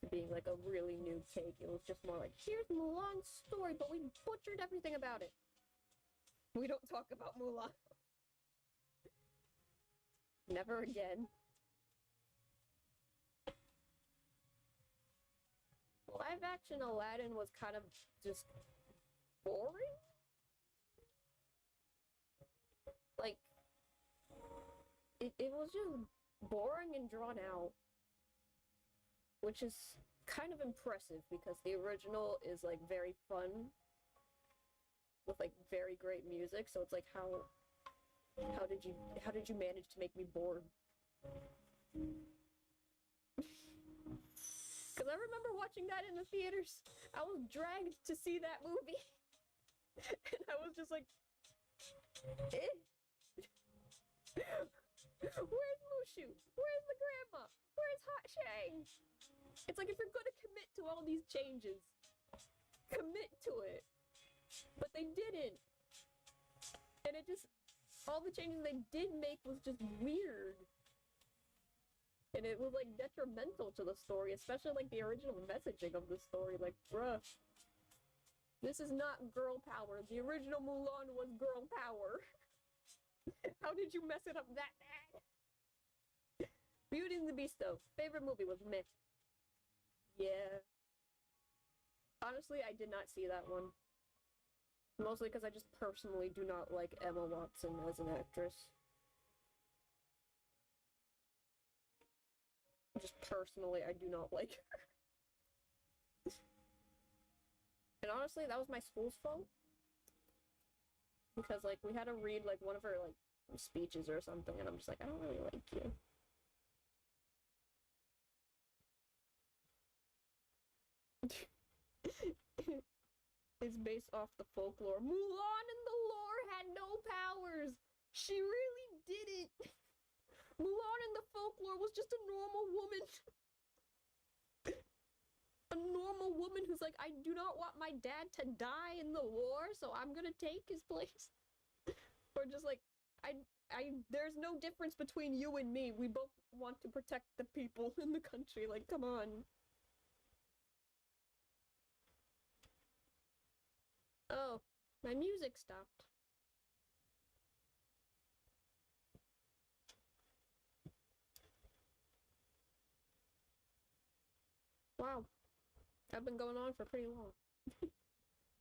to being like a really new take. It was just more like, here's Mulan's story, but we butchered everything about it. We don't talk about Mulan. Never again. Live action Aladdin was kind of just boring. Like, it was just boring and drawn out. Which is kind of impressive because the original is like very fun with like very great music, so it's like how did you manage to make me bored? Because I remember watching that in the theaters. I was dragged to see that movie. And I was just like, eh? Where's Mushu? Where's the grandma? Where's Hot Shang? It's like, if you're gonna commit to all these changes, commit to it. But they didn't. And it just, all the changes they did make was just weird. And it was like detrimental to the story, especially like the original messaging of the story. Like, bruh, this is not girl power. The original Mulan was girl power. How did you mess it up that bad? Beauty and the Beast though, favorite movie was meh. Yeah. Honestly, I did not see that one. Mostly because I just personally do not like Emma Watson as an actress. Just personally, I do not like her. And honestly, that was my school's fault. Because, like, we had to read, like, one of her, like, speeches or something, and I'm just like, I don't really like you. It's based off the folklore. Mulan in the lore had no powers! She really didn't! Mulan in the folklore was just a normal woman. A normal woman who's like, I do not want my dad to die in the war, so I'm gonna take his place. Or just like, there's no difference between you and me. We both want to protect the people in the country. Like, come on. Oh, my music stopped. Wow. I've been going on for pretty long.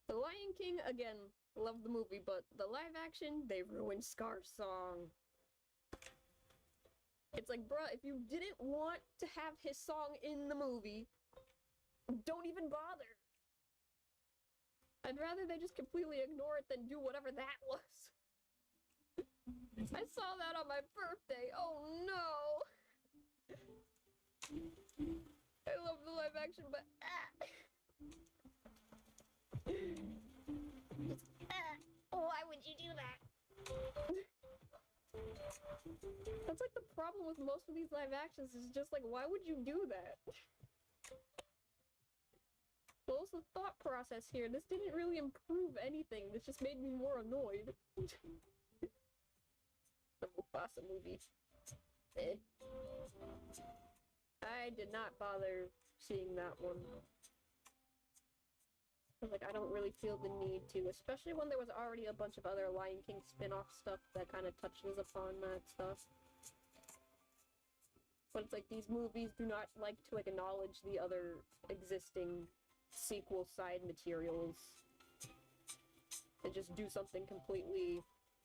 The Lion King, again, love the movie, but the live action, they ruined Scar's song. It's like, bruh, if you didn't want to have his song in the movie, don't even bother. I'd rather they just completely ignore it than do whatever that was. I saw that on my birthday. Oh no! I love the live action, but why would you do that? That's like the problem with most of these live actions, is just like, why would you do that? What was the thought process here? This didn't really improve anything. This just made me more annoyed. The Mufasa movie. Eh. I did not bother seeing that one. I was like, I don't really feel the need to, especially when there was already a bunch of other Lion King spin-off stuff that kind of touches upon that stuff. But it's like, these movies do not like to acknowledge the other existing sequel side materials and just do something completely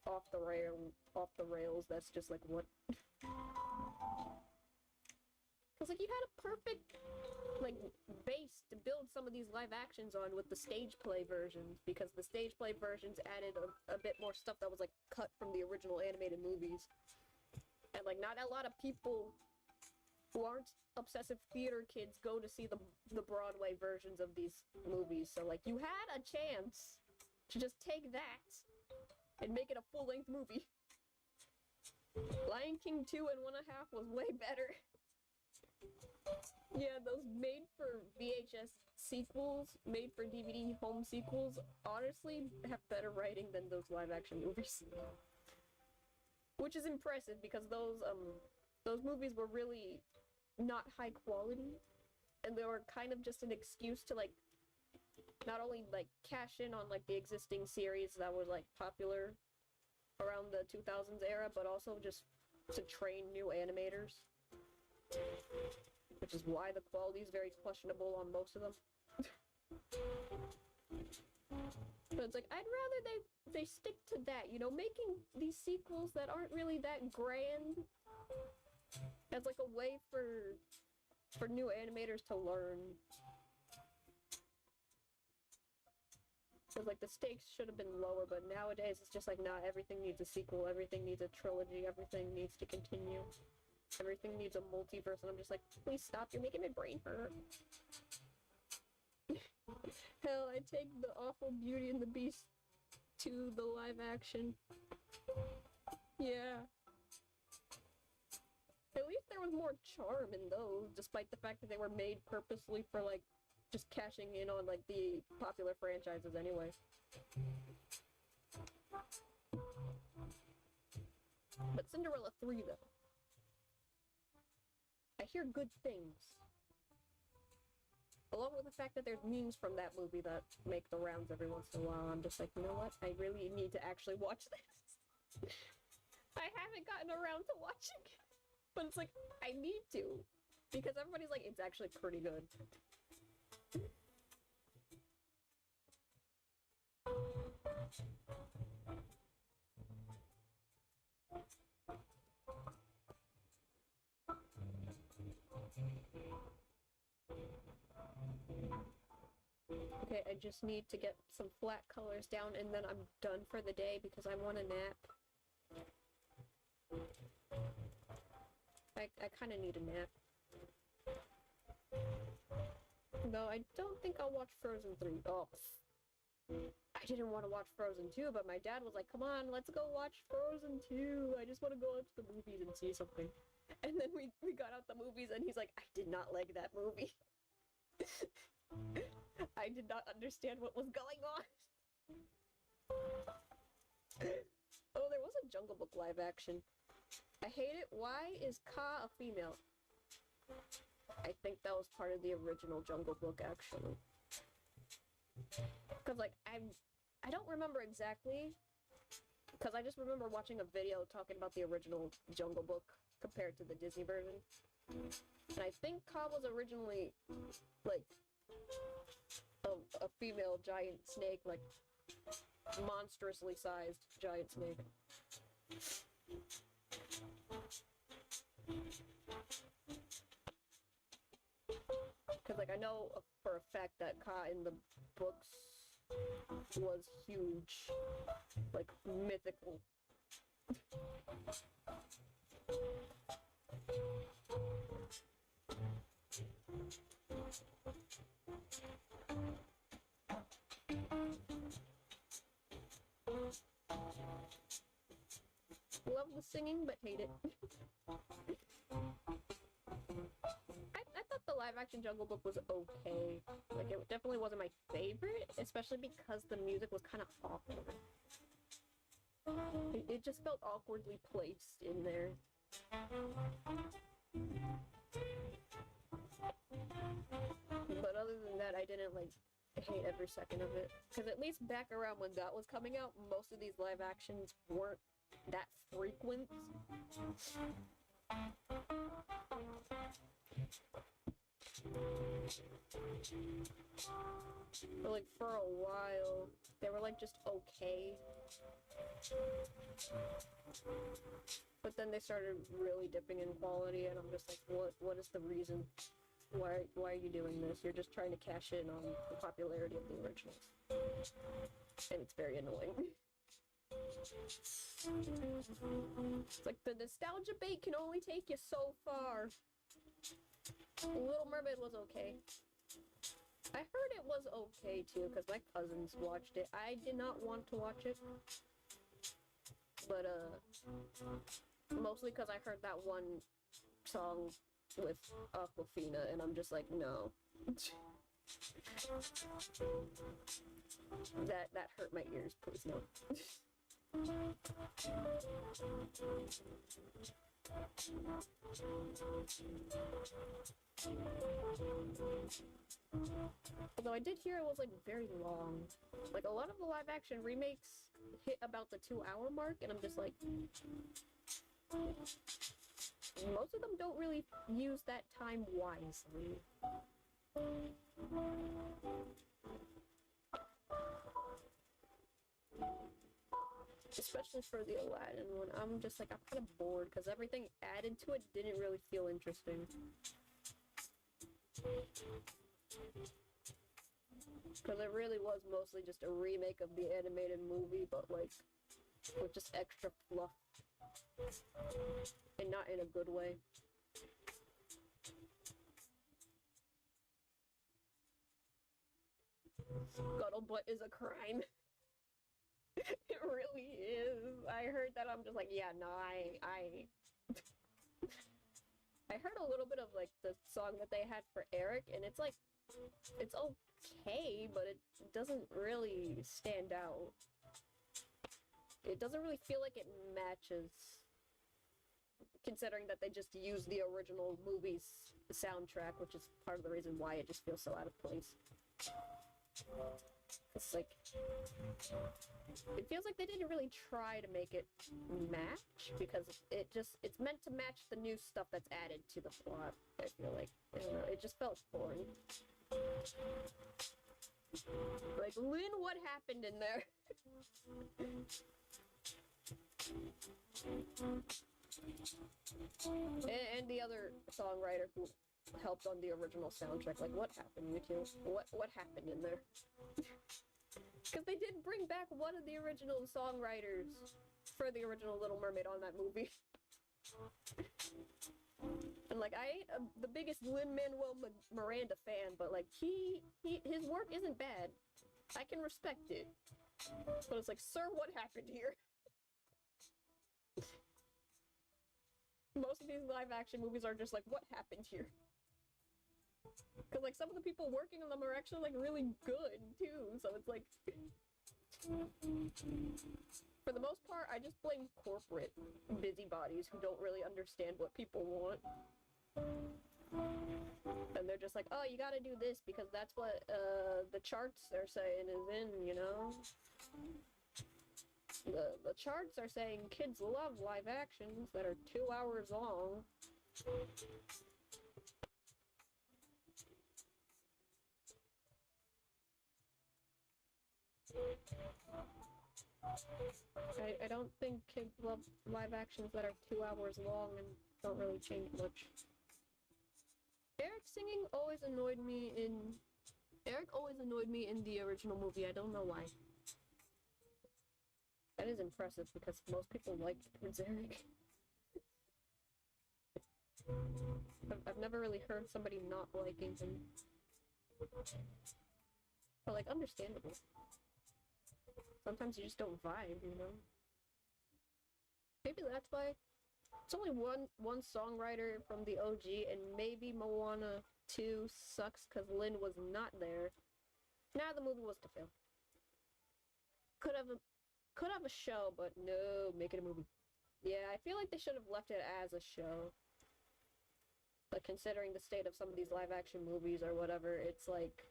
off the rails that's just like, what? Because like, you had a perfect like base to build some of these live actions on with the stage play versions, because the stage play versions added a bit more stuff that was like cut from the original animated movies, and like not a lot of people who aren't obsessive theater kids go to see the Broadway versions of these movies. So like, you had a chance to just take that and make it a full-length movie. Lion King 2 and 1.5 was way better. Yeah, those made for VHS sequels, made for DVD home sequels, honestly have better writing than those live-action movies. Which is impressive, because those movies were really not high quality, and they were kind of just an excuse to, like, not only, like, cash in on, like, the existing series that was, like, popular around the 2000s era, but also just to train new animators. Which is why the quality is very questionable on most of them. But it's like, I'd rather they stick to that, you know, making these sequels that aren't really that grand as like a way for new animators to learn. Because like the stakes should have been lower, but nowadays it's just like, nah, everything needs a sequel, everything needs a trilogy, everything needs to continue. Everything needs a multiverse, and I'm just like, please stop, you're making my brain hurt. Hell, I take the awful Beauty and the Beast to the live action. Yeah. At least there was more charm in those, despite the fact that they were made purposely for, like, just cashing in on, like, the popular franchises anyway. But Cinderella 3, though. I hear good things. Along with the fact that there's memes from that movie that make the rounds every once in a while. I'm just like, you know what? I really need to actually watch this. I haven't gotten around to watching it. But it's like, I need to. Because everybody's like, it's actually pretty good. Okay, I just need to get some flat colors down and then I'm done for the day because I want a nap. I kind of need a nap. No, I don't think I'll watch Frozen 3. Oh. I didn't want to watch Frozen 2, but my dad was like, come on, let's go watch Frozen 2. I just want to go out to the movies and see something. And then we got out the movies and he's like, I did not like that movie. I did not understand what was going on. Oh, there was a Jungle Book live action. I hate it. Why is Kaa a female? I think that was part of the original Jungle Book, actually. Because, like, I don't remember exactly. Because I just remember watching a video talking about the original Jungle Book compared to the Disney version. And I think Kaa was originally, like, a female giant snake, like, monstrously sized giant snake. Because, like, I know for a fact that Kaa in the books was huge. Like, mythical. Love the singing, but hate it. I thought the live-action Jungle Book was okay. Like, it definitely wasn't my favorite, especially because the music was kind of awkward. It just felt awkwardly placed in there. But other than that, I didn't, like, hate every second of it. Because at least back around when that was coming out, most of these live actions weren't that frequent. But like for a while, they were like just okay. But then they started really dipping in quality, and I'm just like, what is the reason? Why are you doing this? You're just trying to cash in on the popularity of the originals. And it's very annoying. It's like the nostalgia bait can only take you so far. Little Mermaid was okay. I heard it was okay too, because my cousins watched it. I did not want to watch it. But, mostly because I heard that one song with Aquafina, and I'm just like, no. That hurt my ears, please no. Although I did hear it was like very long. Like a lot of the live action remakes hit about the 2-hour mark, and I'm just like, most of them don't really use that time wisely. Especially for the Aladdin one, I'm just like, I'm kind of bored because everything added to it didn't really feel interesting. Because it really was mostly just a remake of the animated movie, but like, with just extra fluff. And not in a good way. Scuttlebutt is a crime. It really is. I heard that, I'm just like, yeah, no, I heard a little bit of like the song that they had for Eric, and it's like, it's okay, but it doesn't really stand out. It doesn't really feel like it matches, considering that they just used the original movie's soundtrack, which is part of the reason why it just feels so out of place. It's like, it feels like they didn't really try to make it match, because it's meant to match the new stuff that's added to the plot. I feel like, I don't know, it just felt boring. Like, Lynn, what happened in there? And the other songwriter who helped on the original soundtrack, like, what happened, you two? What happened in there? Because they did bring back one of the original songwriters for the original Little Mermaid on that movie. And like, I ain't the biggest Lin-Manuel Miranda fan, but like, his work isn't bad. I can respect it. But it's like, sir, what happened here? Most of these live-action movies are just like, what happened here? Because like, some of the people working on them are actually like really good too, so it's like, for the most part, I just blame corporate busybodies who don't really understand what people want. And they're just like, oh, you gotta do this because that's what the charts are saying is in, you know? The charts are saying kids love live actions that are 2 hours long. I don't think kids love live actions that are 2 hours long and don't really change much. Eric always annoyed me in the original movie. I don't know why. That is impressive because most people liked Prince Eric. I've never really heard somebody not liking him. But like, understandable. Sometimes you just don't vibe, you know? Maybe that's why. It's only one songwriter from the OG, and maybe Moana 2 sucks because Lynn was not there. Nah, the movie was to fail. Could have a show, but no, make it a movie. Yeah, I feel like they should have left it as a show. But considering the state of some of these live-action movies or whatever, it's like,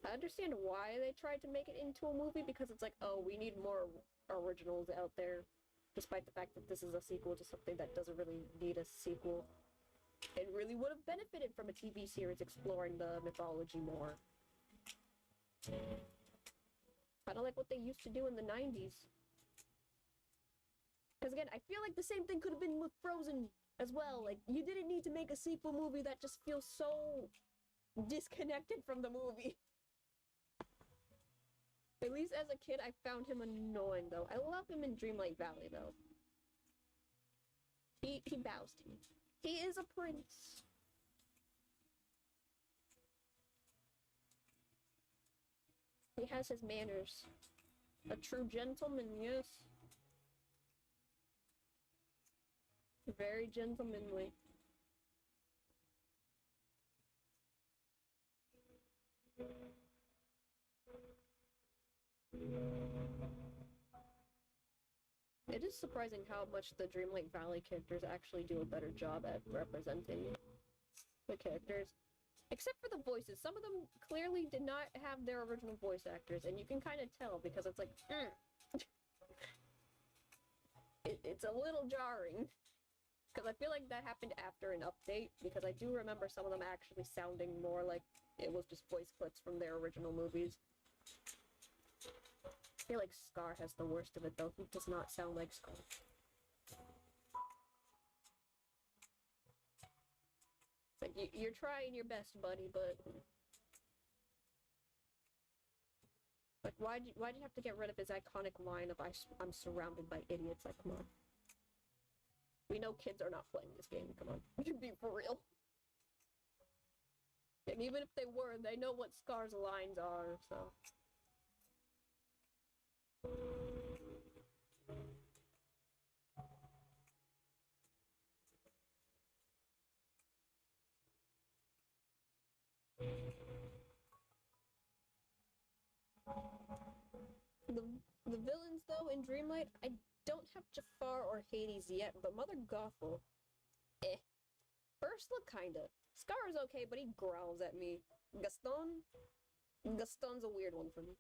I understand why they tried to make it into a movie, because it's like, oh, we need more originals out there, despite the fact that this is a sequel to something that doesn't really need a sequel. It really would have benefited from a TV series exploring the mythology more. Kind of like what they used to do in the 90s. Because again, I feel like the same thing could have been with Frozen as well. Like, you didn't need to make a sequel movie that just feels so disconnected from the movie. At least as a kid, I found him annoying, though. I love him in Dreamlight Valley, though. He bows to me. He is a prince. He has his manners. A true gentleman, yes. Very gentlemanly. It is surprising how much the Dreamlight Valley characters actually do a better job at representing the characters. Except for the voices. Some of them clearly did not have their original voice actors, and you can kind of tell because it's like, it's a little jarring. Because I feel like that happened after an update, because I do remember some of them actually sounding more like it was just voice clips from their original movies. I feel like Scar has the worst of it, though. He does not sound like Scar. Like, you're trying your best, buddy, but... Like, why'd you have to get rid of his iconic line of I'm surrounded by idiots? Like, come on. We know kids are not playing this game, come on. Be for real. And even if they were, they know what Scar's lines are, so... The villains, though, in Dreamlight, I don't have Jafar or Hades yet, but Mother Gothel, Ursula, kinda. Scar is okay, but he growls at me. Gaston's a weird one for me.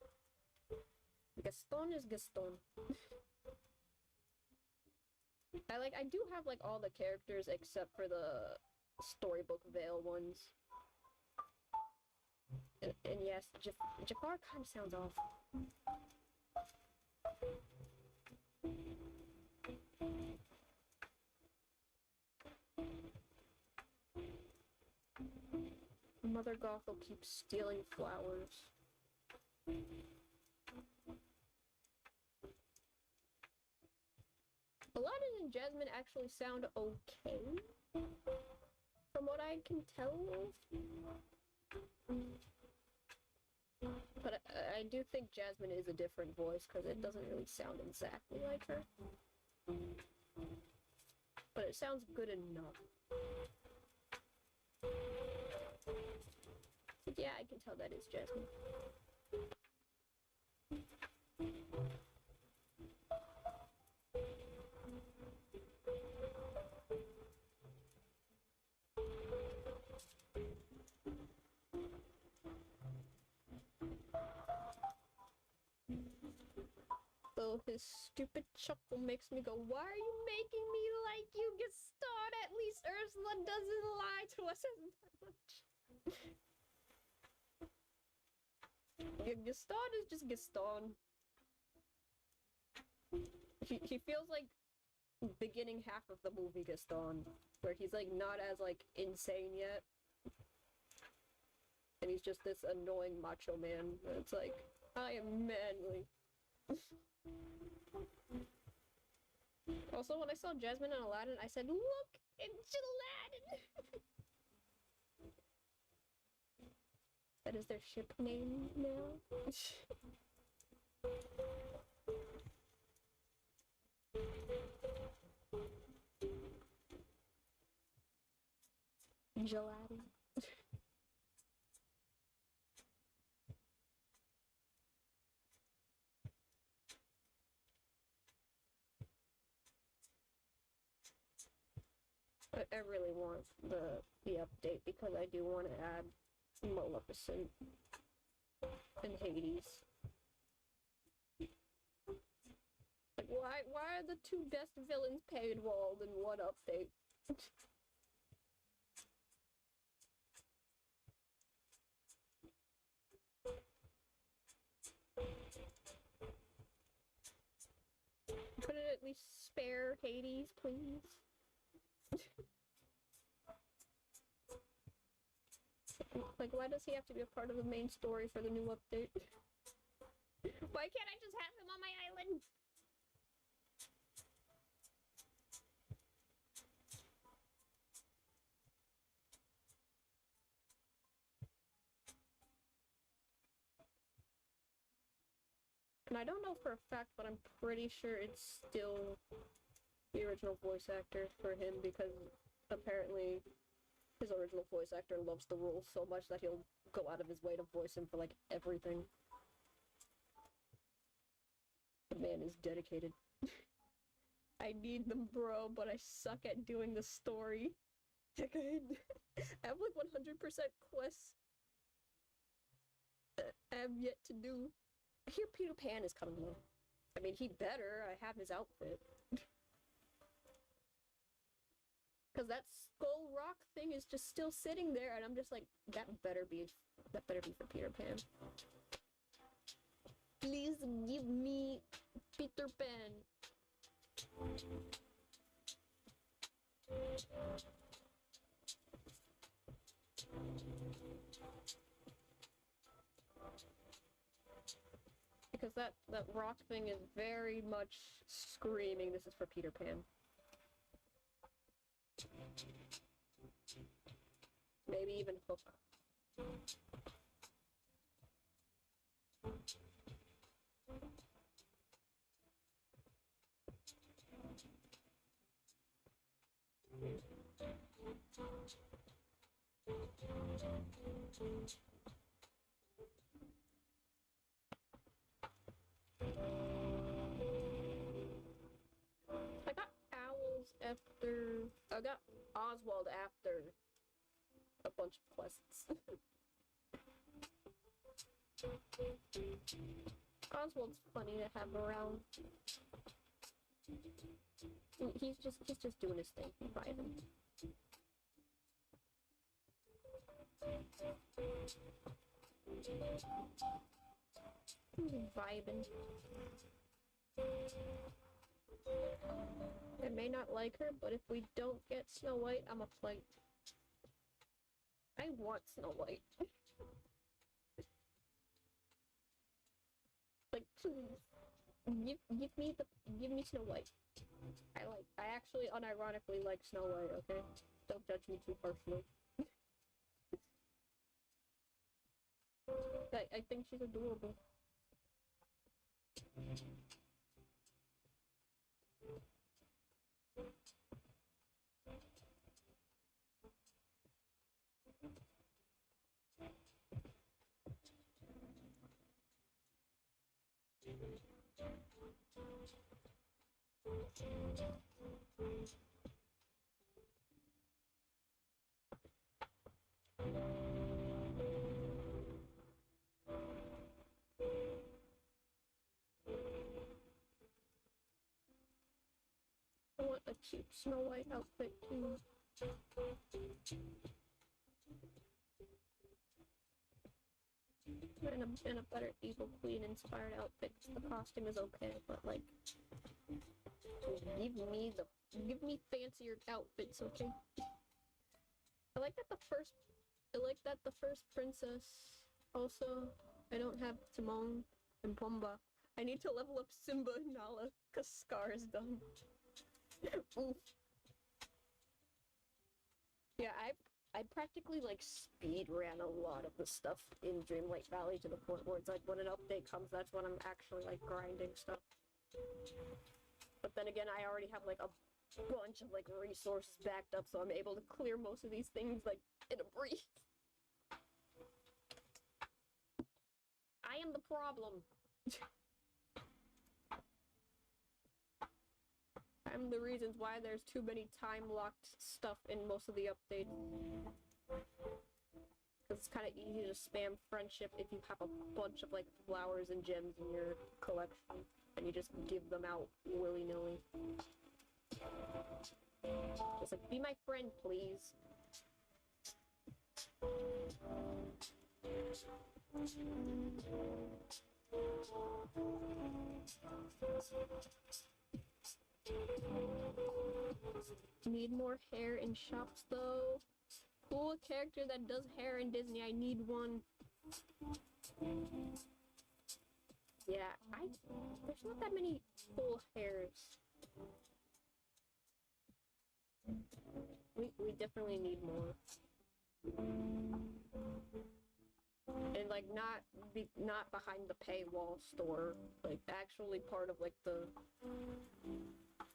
Gaston is Gaston. I do have, like, all the characters except for the Storybook Vale ones. And yes, Jafar kind of sounds off. Mother Gothel keeps stealing flowers. Aladdin and Jasmine actually sound okay, from what I can tell. But I do think Jasmine is a different voice, because it doesn't really sound exactly like her. But it sounds good enough. Yeah, I can tell that is Jasmine. Though his stupid chuckle makes me go, why are you making me like you, Gaston? At least Ursula doesn't lie to us as much. Gaston is just Gaston. He feels like beginning half of the movie Gaston, where he's like not as like insane yet. And he's just this annoying macho man. And it's like, I am manly. Also, when I saw Jasmine and Aladdin, I said, look, it's Aladdin! That is their ship name now? Aladdin. I really want the update because I do want to add Maleficent and Hades. Like, why are the two best villains paywalled in one update? Could it at least spare Hades, please? Like, why does he have to be a part of the main story for the new update? Why can't I just have him on my island? And I don't know for a fact, but I'm pretty sure it's still the original voice actor for him, because apparently his original voice actor loves the role so much that he'll go out of his way to voice him for, like, everything. The man is dedicated. I need them, bro, but I suck at doing the story. I have like 100% quests I have yet to do. I hear Peter Pan is coming though. I mean, he better. I have his outfit. Because that skull rock thing is just still sitting there, and I'm just like, that better be for Peter Pan. Please give me Peter Pan. Because that rock thing is very much screaming this is for Peter Pan. Maybe even Hook. I got owls after... I got Oswald after a bunch of quests. Oswald's funny to have around. He's just doing his thing. He's vibing. He's vibing. I may not like her, but if we don't get Snow White, I'm a fight. I want Snow White. Like, please, give me Snow White. I actually unironically like Snow White, okay? Don't judge me too harshly. I think she's adorable. I want a cute Snow White outfit too. And a better Evil Queen inspired outfit. The costume is okay, but like, give me fancier outfits, okay? I like that the first princess. Also, I don't have Timon and Pumbaa. I need to level up Simba and Nala, cause Scar is done. Oof. Yeah, I practically like speed ran a lot of the stuff in Dreamlight Valley to the point where it's like when an update comes, that's when I'm actually like grinding stuff. But then again, I already have like a bunch of like resources backed up, so I'm able to clear most of these things like in a breeze. I am the problem. I'm the reasons why there's too many time-locked stuff in most of the updates. Because it's kind of easy to spam friendship if you have a bunch of like flowers and gems in your collection, and you just give them out willy-nilly. Just like, be my friend, please. Need more hair in shops though. Cool character that does hair in Disney. I need one. Yeah, there's not that many full hairs. We definitely need more. And like not behind the paywall store, like actually part of like the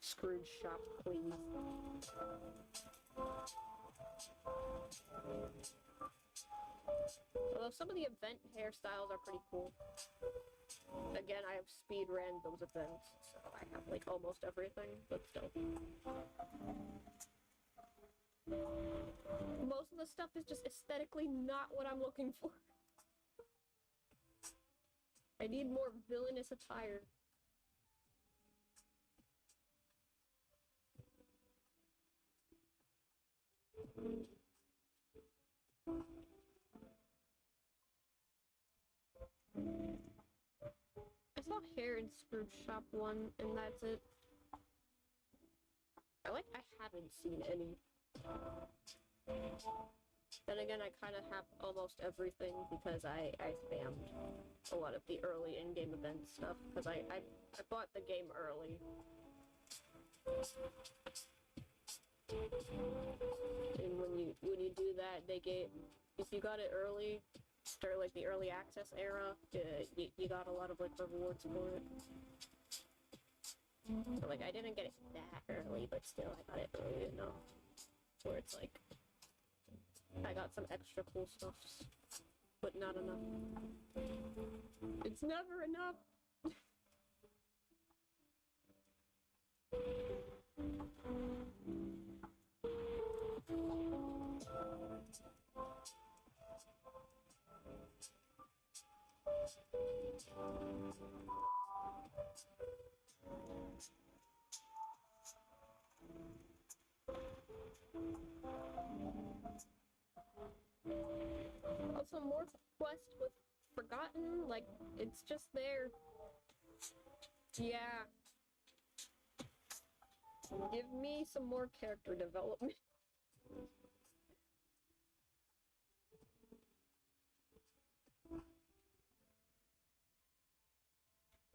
Scrooge shop, please. Although some of the event hairstyles are pretty cool. Again, I have speed ran those events, so I have like almost everything, but still. Most of the stuff is just aesthetically not what I'm looking for. I need more villainous attire. I saw hair in Scrooge Shop 1, and that's it. I haven't seen any. Then again, I kind of have almost everything because I spammed a lot of the early in-game event stuff because I bought the game early. And when you do that, they get, if you got it early, start like the early access era, you got a lot of like rewards for it. So like I didn't get it that early, but still I got it early enough where it's like I got some extra cool stuff, but not enough. It's never enough. Also, more quest with Forgotten, like, it's just there. Yeah. Give me some more character development.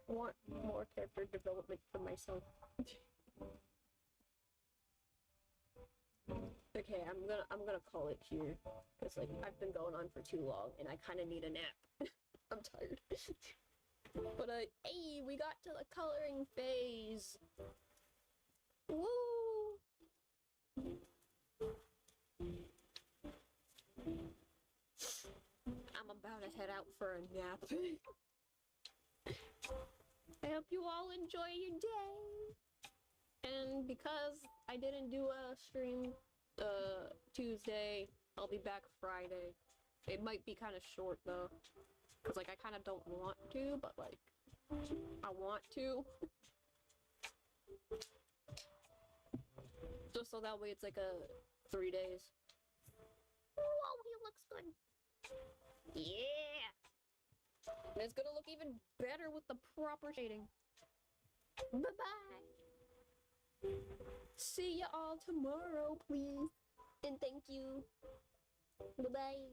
I want more character development for myself. Okay, I'm gonna call it here, because like I've been going on for too long, and I kind of need a nap. I'm tired. But hey, we got to the coloring phase. Woo! I'm about to head out for a nap. I hope you all enjoy your day. And because I didn't do a stream Tuesday, I'll be back Friday. It might be kind of short though, cause like I kind of don't want to, but like I want to. Just so that way it's like a 3 days. Whoa, he looks good. Yeah. And it's gonna look even better with the proper shading. Bye-bye. See ya all tomorrow, please. And thank you. Bye-bye.